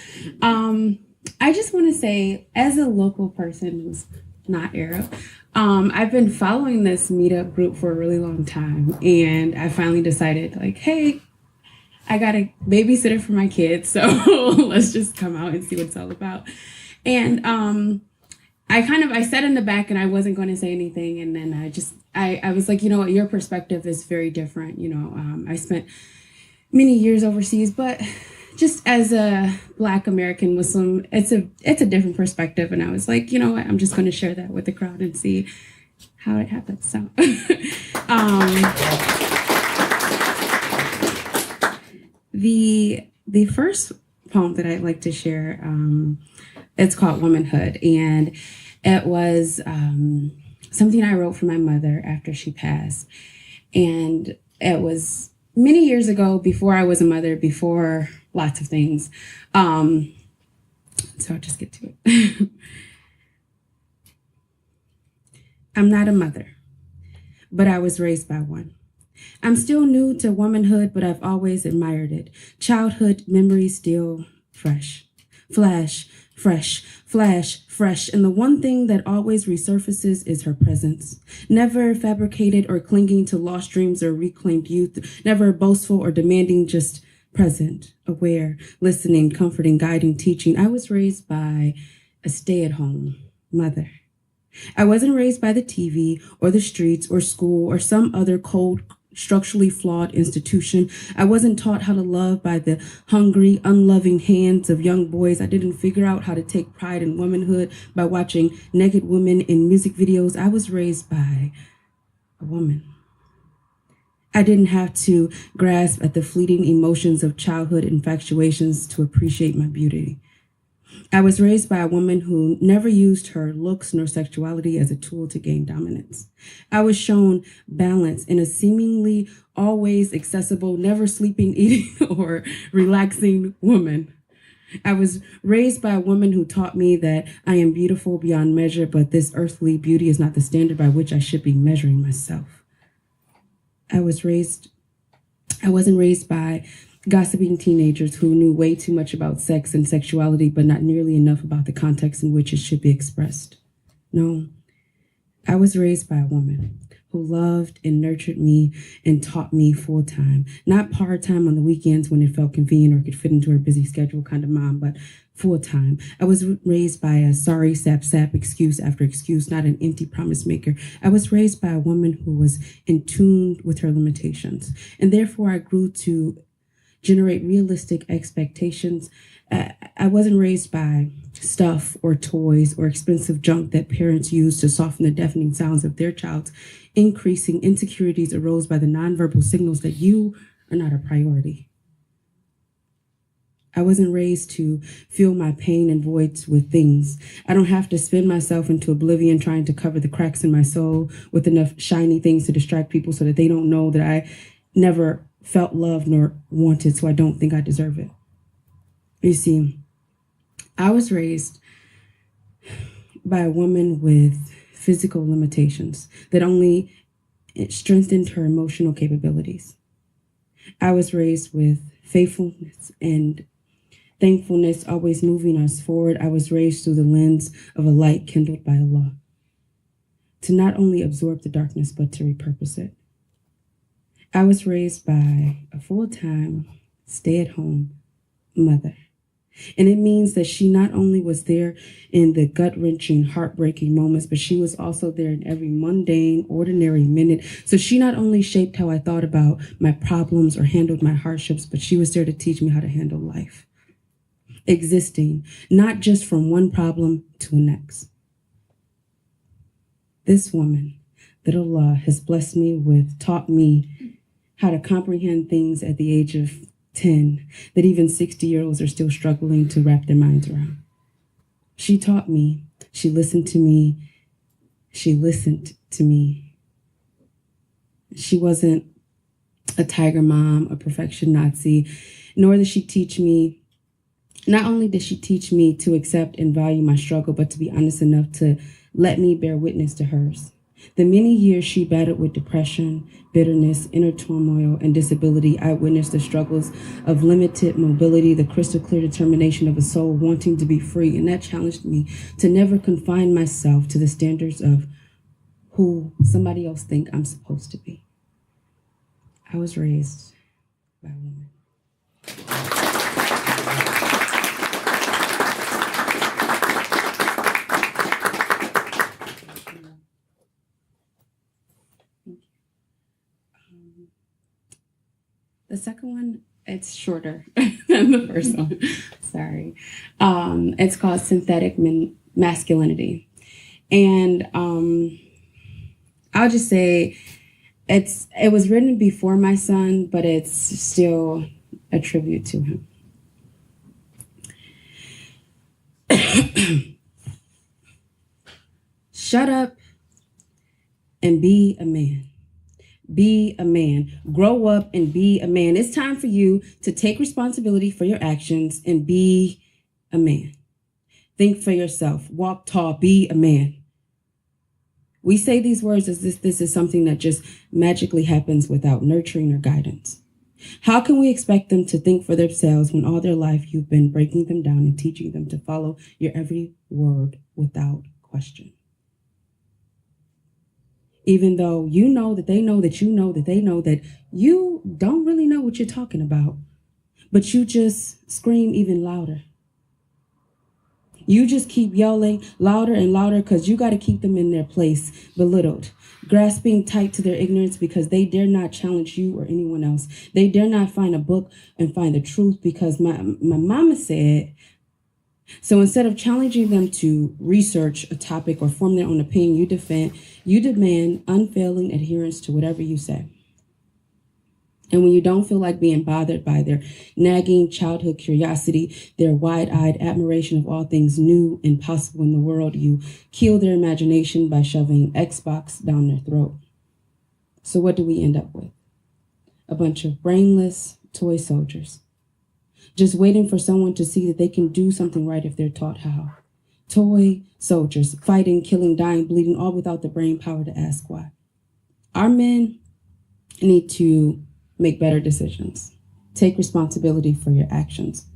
I just want to say, as a local person who's not Arab, I've been following this meetup group for a really long time, and I finally decided, like, hey, I got a babysitter for my kids, so let's just come out and see what it's all about. And I sat in the back and I wasn't going to say anything, and then I was like, you know what, your perspective is very different. You know, I spent many years overseas, but just as a Black American Muslim, it's a different perspective. And I was like, you know what, I'm just going to share that with the crowd and see how it happens. So, the first poem that I'd like to share, it's called Womanhood, and it was something I wrote for my mother after she passed, and it was many years ago, before I was a mother, before lots of things. So I'll just get to it. I'm not a mother, but I was raised by one. I'm still new to womanhood, but I've always admired it. Childhood memories still fresh. Flash, fresh, flash, fresh. And the one thing that always resurfaces is her presence. Never fabricated or clinging to lost dreams or reclaimed youth. Never boastful or demanding, just present, aware, listening, comforting, guiding, teaching. I was raised by a stay-at-home mother. I wasn't raised by the TV or the streets or school or some other cold, structurally flawed institution. I wasn't taught how to love by the hungry, unloving hands of young boys. I didn't figure out how to take pride in womanhood by watching naked women in music videos. I was raised by a woman. I didn't have to grasp at the fleeting emotions of childhood infatuations to appreciate my beauty. I was raised by a woman who never used her looks nor sexuality as a tool to gain dominance. I was shown balance in a seemingly always accessible, never sleeping, eating, or relaxing woman. I was raised by a woman who taught me that I am beautiful beyond measure, but this earthly beauty is not the standard by which I should be measuring myself. I wasn't raised by gossiping teenagers who knew way too much about sex and sexuality, but not nearly enough about the context in which it should be expressed. No, I was raised by a woman who loved and nurtured me and taught me full time, not part-time on the weekends when it felt convenient or could fit into her busy schedule kind of mom, but full time. I was raised by a sorry, sap, excuse after excuse, not an empty promise maker. I was raised by a woman who was in tune with her limitations, and therefore I grew to generate realistic expectations. I wasn't raised by stuff or toys or expensive junk that parents use to soften the deafening sounds of their child's increasing insecurities arose by the nonverbal signals that you are not a priority. I wasn't raised to fill my pain and voids with things. I don't have to spin myself into oblivion trying to cover the cracks in my soul with enough shiny things to distract people so that they don't know that I never felt loved nor wanted, so I don't think I deserve it. You see, I was raised by a woman with physical limitations that only strengthened her emotional capabilities. I was raised with faithfulness and thankfulness always moving us forward. I was raised through the lens of a light kindled by Allah, to not only absorb the darkness, but to repurpose it. I was raised by a full-time, stay-at-home mother. And it means that she not only was there in the gut-wrenching, heartbreaking moments, but she was also there in every mundane, ordinary minute. So she not only shaped how I thought about my problems or handled my hardships, but she was there to teach me how to handle life. Existing, not just from one problem to the next. This woman that Allah has blessed me with taught me how to comprehend things at the age of 10 that even 60-year-olds are still struggling to wrap their minds around. She taught me, she listened to me, she wasn't a tiger mom, a perfection Nazi, nor did she teach me, not only did she teach me to accept and value my struggle, but to be honest enough to let me bear witness to hers. The many years she battled with depression, bitterness, inner turmoil, and disability, I witnessed the struggles of limited mobility, the crystal clear determination of a soul wanting to be free, and that challenged me to never confine myself to the standards of who somebody else think I'm supposed to be. I was raised by a woman. The second one, it's shorter than the first one. Sorry. It's called Synthetic Masculinity. And I'll just say it was written before my son, but it's still a tribute to him. Shut up and be a man. Be a man. Grow up and be a man. It's time for you to take responsibility for your actions and be a man. Think for yourself. Walk tall. Be a man. We say these words as if this is something that just magically happens without nurturing or guidance. How can we expect them to think for themselves when all their life you've been breaking them down and teaching them to follow your every word without question? Even though you know that they know that you know that they know that you don't really know what you're talking about, but you just scream even louder. You just keep yelling louder and louder because you got to keep them in their place, belittled, grasping tight to their ignorance because they dare not challenge you or anyone else. They dare not find a book and find the truth because my mama said. So instead of challenging them to research a topic or form their own opinion, you demand unfailing adherence to whatever you say. And when you don't feel like being bothered by their nagging childhood curiosity, their wide-eyed admiration of all things new and possible in the world, you kill their imagination by shoving Xbox down their throat. So what do we end up with? A bunch of brainless toy soldiers, just waiting for someone to see that they can do something right if they're taught how. Toy soldiers, fighting, killing, dying, bleeding, all without the brain power to ask why. Our men need to make better decisions. Take responsibility for your actions.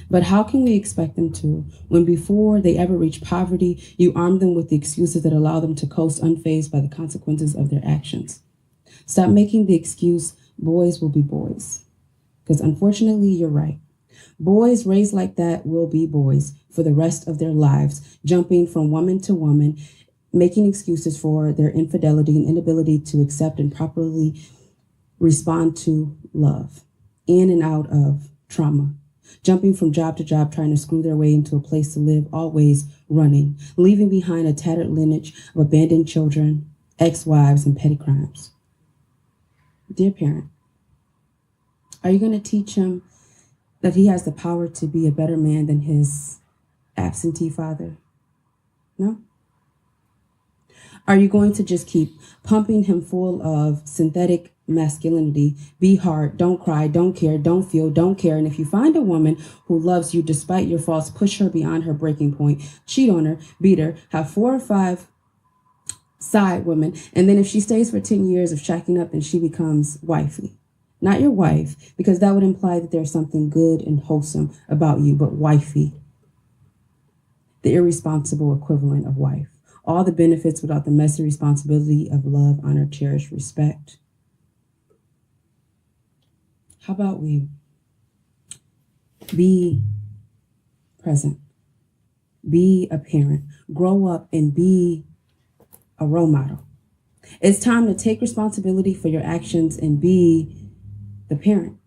But how can we expect them to when before they ever reach poverty, you arm them with the excuses that allow them to coast unfazed by the consequences of their actions? Stop making the excuse, boys will be boys. Because unfortunately, you're right. Boys raised like that will be boys for the rest of their lives, jumping from woman to woman, making excuses for their infidelity and inability to accept and properly respond to love, in and out of trauma, jumping from job to job, trying to screw their way into a place to live, always running, leaving behind a tattered lineage of abandoned children, ex-wives, and petty crimes. Dear parent, are you going to teach him that he has the power to be a better man than his absentee father? No? Are you going to just keep pumping him full of synthetic masculinity? Be hard, don't cry, don't care, don't feel, don't care. And if you find a woman who loves you despite your faults, push her beyond her breaking point, cheat on her, beat her, have 4 or 5 side women, and then if she stays for 10 years of shacking up, then she becomes wifey. Not your wife, because that would imply that there's something good and wholesome about you, but wifey, the irresponsible equivalent of wife. All the benefits without the messy responsibility of love, honor, cherish, respect. How about we be present, be a parent, grow up and be a role model. It's time to take responsibility for your actions and be the parent.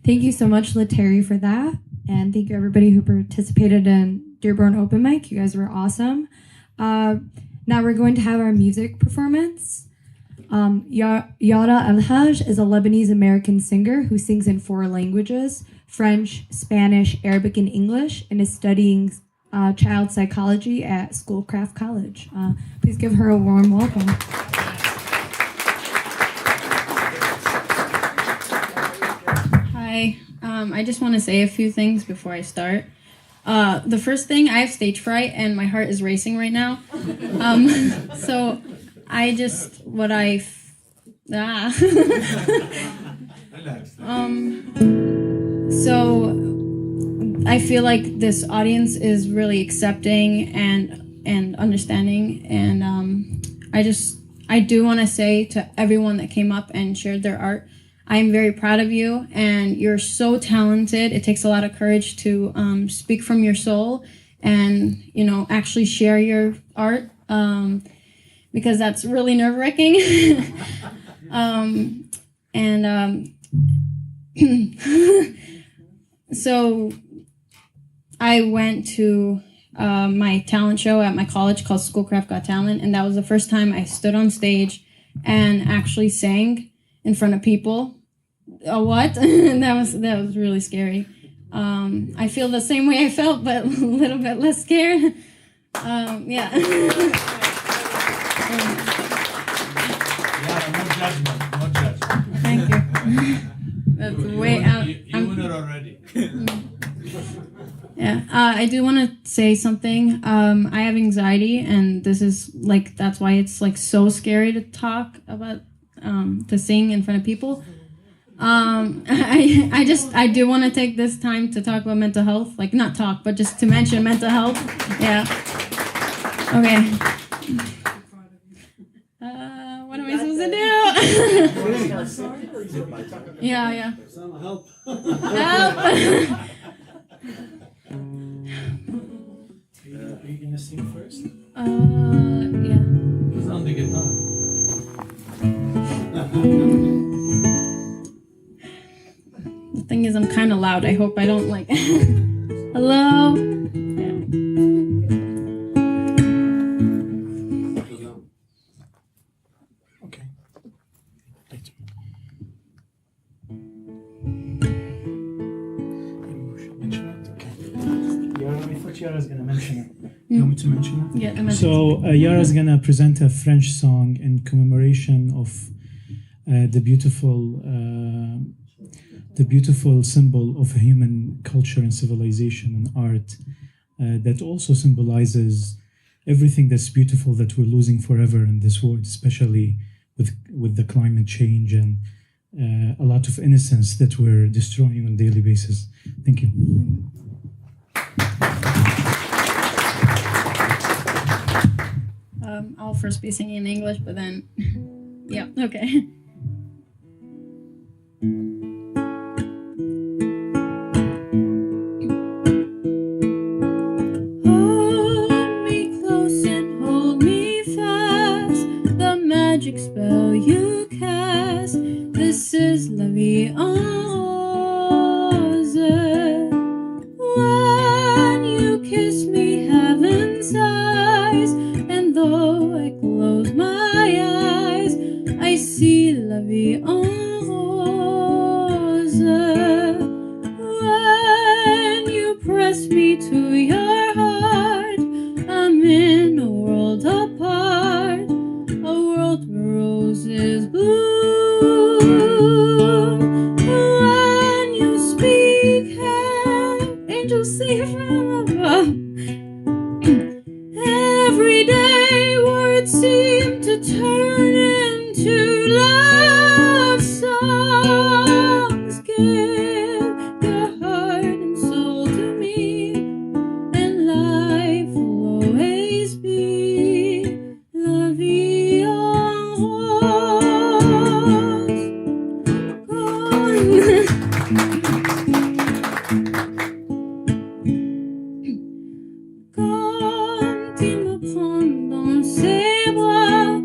Thank you so much, Leteri, for that. And thank you, everybody who participated in Dearborn Open Mic. You guys were awesome. Now we're going to have our music performance. Yara El-Haj is a Lebanese-American singer who sings in 4 languages, French, Spanish, Arabic, and English, and is studying child psychology at Schoolcraft College. Please give her a warm welcome. Hi, I just want to say a few things before I start. The first thing, I have stage fright and my heart is racing right now. So I just, so I feel like this audience is really accepting and understanding, and I do want to say to everyone that came up and shared their art, I'm very proud of you, and you're so talented. It takes a lot of courage to speak from your soul and, you know, actually share your art, because that's really nerve-wracking. So I went to my talent show at my college called Schoolcraft Got Talent, and that was the first time I stood on stage and actually sang in front of people. What? that was really scary. I feel the same way I felt, but a little bit less scared. Yeah. No judgment. Thank you. That's way out. You win it already. Yeah, I do want to say something. I have anxiety, and this is like, that's why it's like so scary to talk about, to sing in front of people. I do want to take this time to talk about mental health, like not talk, but just to mention mental health. Yeah. Okay. What am I supposed to do? Yeah. Help. Help. Are you gonna sing first? Yeah. Who's on the guitar? loud. I hope I don't like. Hello. Yeah. Okay. Yara, I thought Yara's gonna mention it. You want me to mention it? Yeah, I mentioned So Yara's gonna present a French song in commemoration of the beautiful symbol of human culture and civilization and art that also symbolizes everything that's beautiful that we're losing forever in this world, especially with the climate change and a lot of innocence that we're destroying on a daily basis. Thank you. I'll first be singing in English, but then, yeah, okay. Hold me close and hold me fast, the magic spell you cast. This is la vie en rose. When you kiss me, heaven sighs, and though I close my eyes, I see la vie en rose. When you press me to your heart, I'm in a world apart, a world where roses bloom. When you speak, angels sing from above. Every day words seem to turn into love songs. Give your heart and soul to me, and life will always be la vie en rose. Quand il me prend dans ses bras,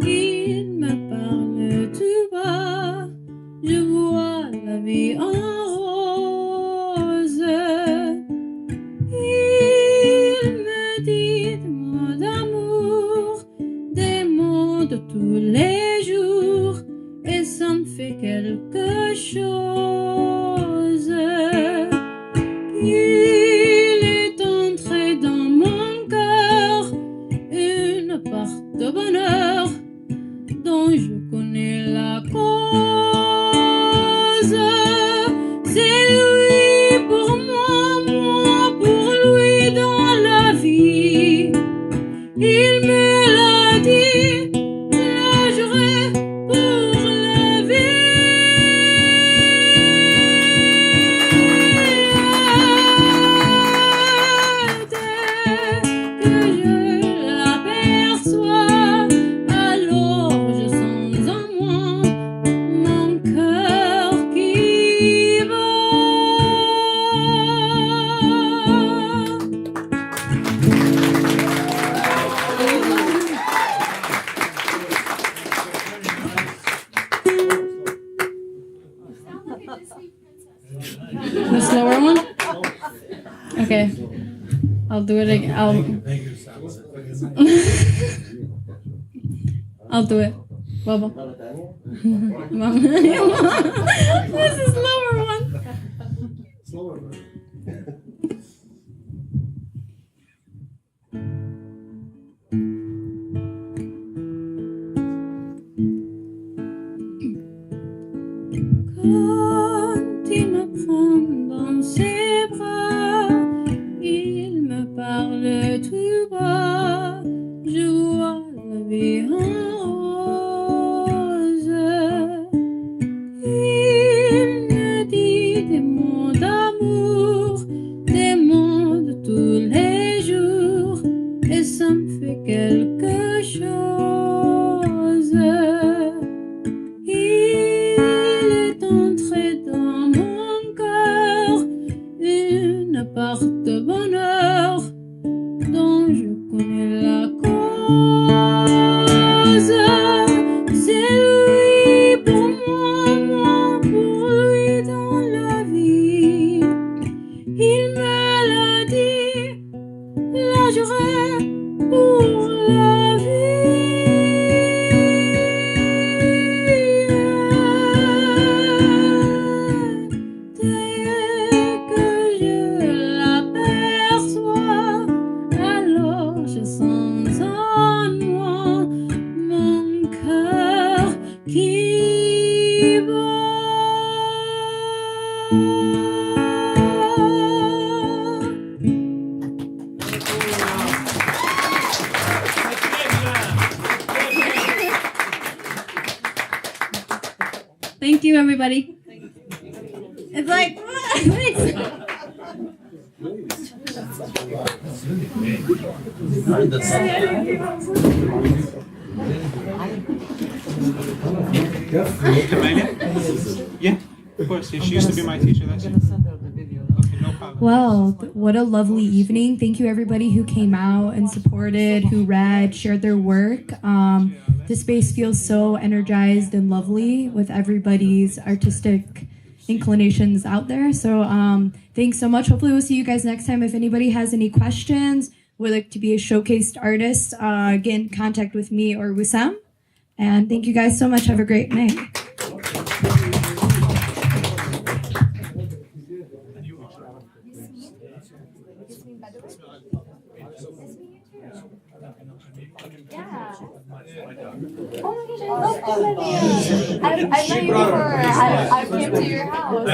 il me parle tout bas, je vois la vie en rose. Il me dit des mots d'amour, des mots de tous les jours, et ça me fait quelque chose. Il est entré dans mon cœur une part de bonheur dont je connais la cause. C'est lui pour moi, moi pour lui dans la vie. Il me l'a dit, là j'aurai pour la vie. Que je l'aperçois, alors je sens en moi mon cœur qui bat. The slower one? Okay. I'll do it again. I'll do it. Bubba. Mom. This is lower one. Quand il me prend dans ses bras, il me parle tout bas, je vois la vie en rose. Il me dit des mots d'amour, des mots de tous les jours, et ça me fait quelque chose. Il est entré dans mon cœur une part de bonheur dont je connais la cause. C'est lui pour moi, moi pour lui dans la vie. dit, là j'aurai pour la vie. Dès que je l'aperçois, alors je sens en moi mon cœur qui bat. Thank you, everybody. It's like, Yeah, of course. Yeah, she used to be my teacher. That's Well, what a lovely evening. Thank you, everybody who came out and supported, who read, shared their work. This space feels so energized and lovely with everybody's artistic inclinations out there. So thanks so much. Hopefully we'll see you guys next time. If anybody has any questions, would like to be a showcased artist, get in contact with me or Wissam. And thank you guys so much. Have a great night. Oh my gosh, I love Canada. I met you before. I came to your house.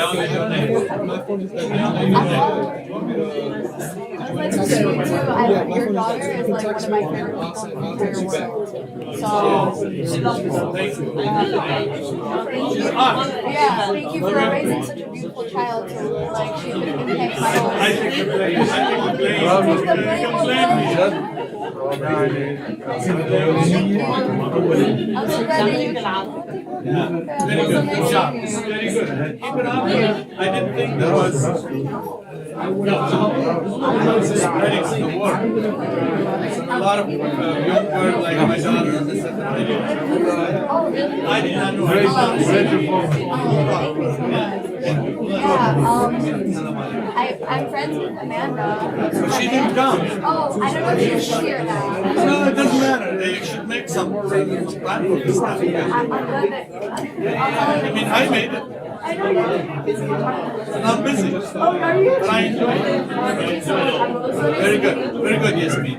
I like to see you too. Your daughter is like one of my favorite people in the entire world. So, yeah, thank you for raising such a beautiful child to like she could impact my life. Take the blame. I'm so glad that you Very good. Good job. Very good. Keep it up. I didn't think there was spreading the word. A lot of young words like my daughter and this and that. I did not know. I'm friends with Amanda. So she didn't come. Oh, I don't know if she's here now. No, it doesn't matter. They should make some platform stuff. I'm glad that. I mean, I made it. I know And I'm busy. Oh, are you? But I enjoy it. Very good. Very good, Yasmin.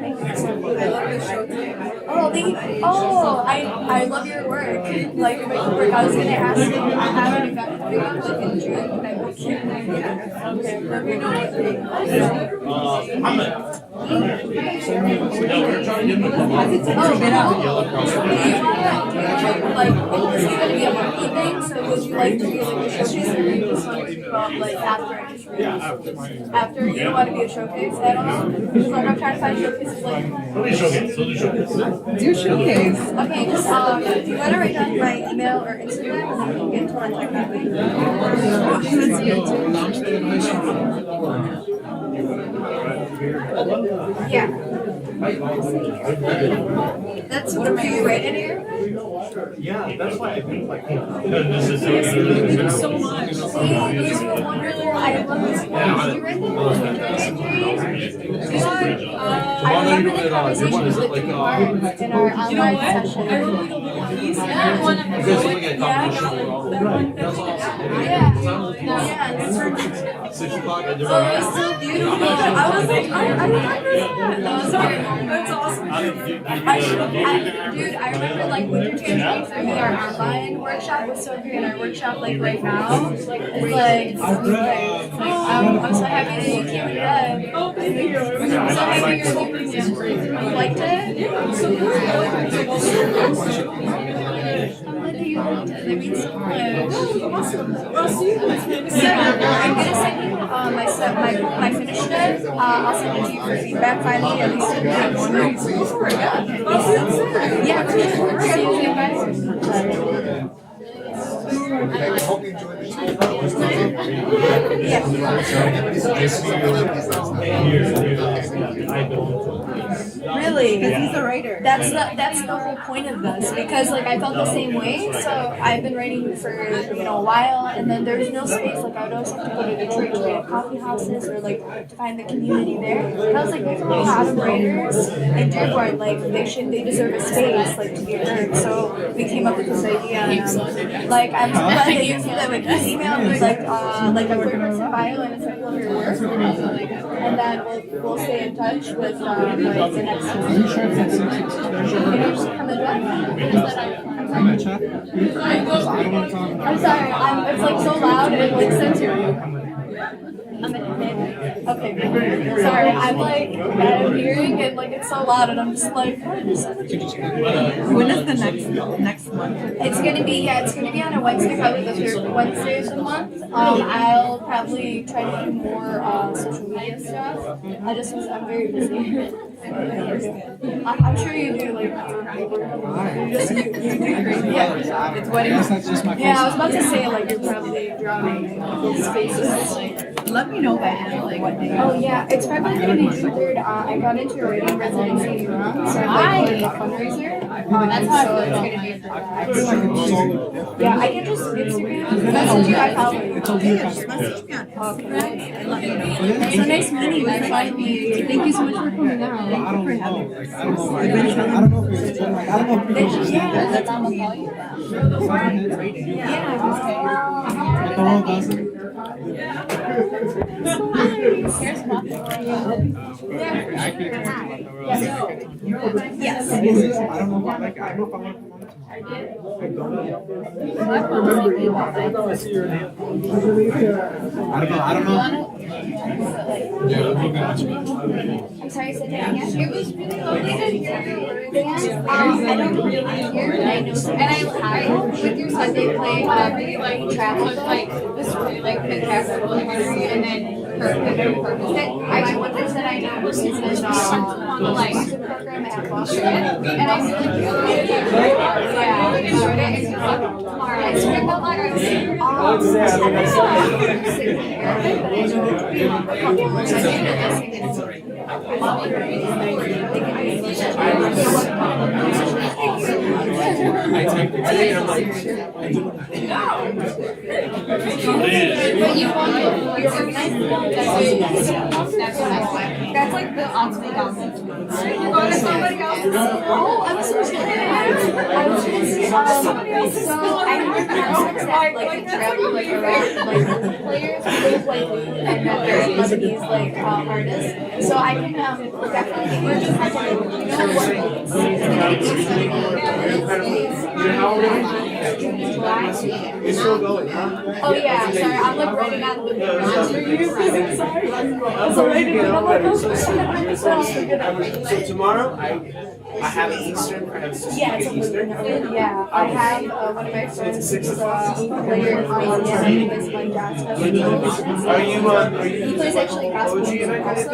Oh, thank you. Oh, I love your work. Like, your work. I was gonna ask you. I haven't even coming up like in June, but I will keep like, is it gonna be a monthly thing? So would you like to be like a showcase, or you just want to keep up like after I just release? After you don't want to be a showcase at all? Because like I'm trying to find showcases like. Do showcase. Okay, just do you want to write down my email or Instagram, and then we can get into contact that way? Yeah. That's what do you write in here? Yeah, that's why I think like Thank you so much. These were wonderful. I love this. Did you write them? I remember the conversations that you had in our online session. I wrote the whole piece. Yeah, one of Oh, it's so beautiful. I was like, I don't understand. Sorry, that's awesome. Dude, I remember like when you're translating for me, our online workshop was so great. Our workshop like right now, it's like I'm so happy that you came and read. Oh, thank you. I'm so happy you're here. You liked it? Yeah, so good. I'm glad that you liked it. That means so much. So I'm gonna send you my finished it. I'll send it to you for feedback finally, at least in yeah, for sure. See you guys. I hope you enjoyed the show. Really? Because he's a writer. That's the whole point of this, because like I felt the same way. So I've been writing for a while, and then there's no space. Like I would always have to go to Detroit to write at coffee houses or like to find the community there. And I was like, there's a lot of writers in Dearborn. Like they deserve a space like to be heard. So we came up with this idea. And, like I'm so glad that you see that with this email with like a quick person bio and a sample of your work, and then we'll stay in touch with like the next one. Can you just come and I'm sorry, it's like so loud and like sensory. Okay, sorry, I'm like bad of hearing and like it's so loud and I'm just like, when is the next month? It's gonna be on a Wednesday, probably the third Wednesday of the month. I'll probably try to do more social media stuff. I'm very busy. I'm sure you do like you do great. Yeah, it's wedding. Yeah, I was about to say like you're probably drowning in spaces. Let me know by then, like what day. Oh yeah, it's probably gonna be June 3rd. I got into a writing residency in Iran, so I'm like doing a fundraiser. That's how it's gonna be for that. Yeah, I can just Instagram message you. I follow you. Just message me on okay. So nice meeting you. Thank you so much for coming out. Thank you for having us. I don't know if it's yeah, that's on the call you. Yes. I don't know if I like it. I don't know if I want to come on it tomorrow. I don't know. I'm sorry, say that again. It was really lovely to hear your band. I don't really hear, but I know some. And I with your Sunday play, really like traveled like this really like fantastic country, and then purpose it. One person that I know was in this like music program at Boston, and I feel like you really enjoyed it. And tomorrow I sort of felt like I was that's like the ultimate dominance. You go to somebody else's. Oh, I'm so sorry. I was somebody else's. So I heard that like travel like around like players who live like me and that they're Lebanese like artists. So I can definitely you know what You're still going, huh? Oh yeah, sorry, I'm like writing on the So tomorrow, I have an Eastern. Yeah, it's Eastern. Yeah, I have one of my friends who's a player in Louisiana. He plays like jazz stuff. He plays actually gospel music also.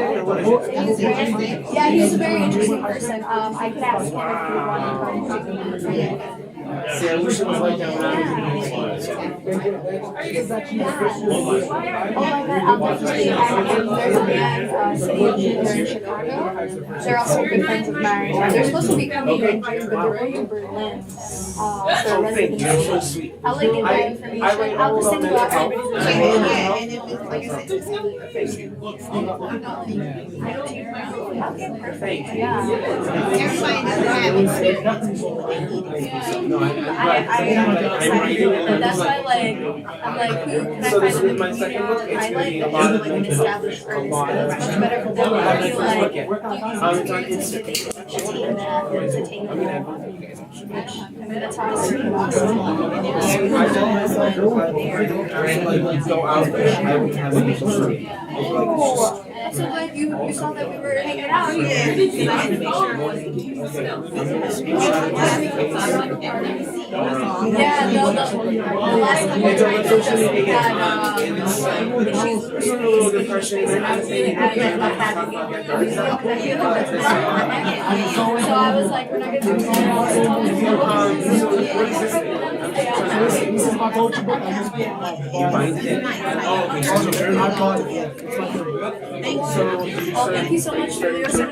Yeah, he's a very interesting person. I could ask him if you want to come. See, I wish it was like that when I was in Oh my god, definitely. There's a band, City of June, they're in Chicago. They're also good friends of mine. They're supposed to be coming in June, but they're in Berlin. So residency. I'll like get that information. I'll just send you out everybody's information. And if it's like I said, just okay, perfect. Yeah. Everybody doesn't have it. That's why, like, I'm like, who can I find in the community? I like a lot of like an established artist, but it's much better for them to feel like do these experiences that they can take that and to take that. I mean, that's how I see it. Oh, I'm so glad you saw that we were hanging out here. Yeah, no, the last couple of times I just had issues with speech, and I was really adamant about having it here. So I was like, we're not gonna do it. Thank you so much for your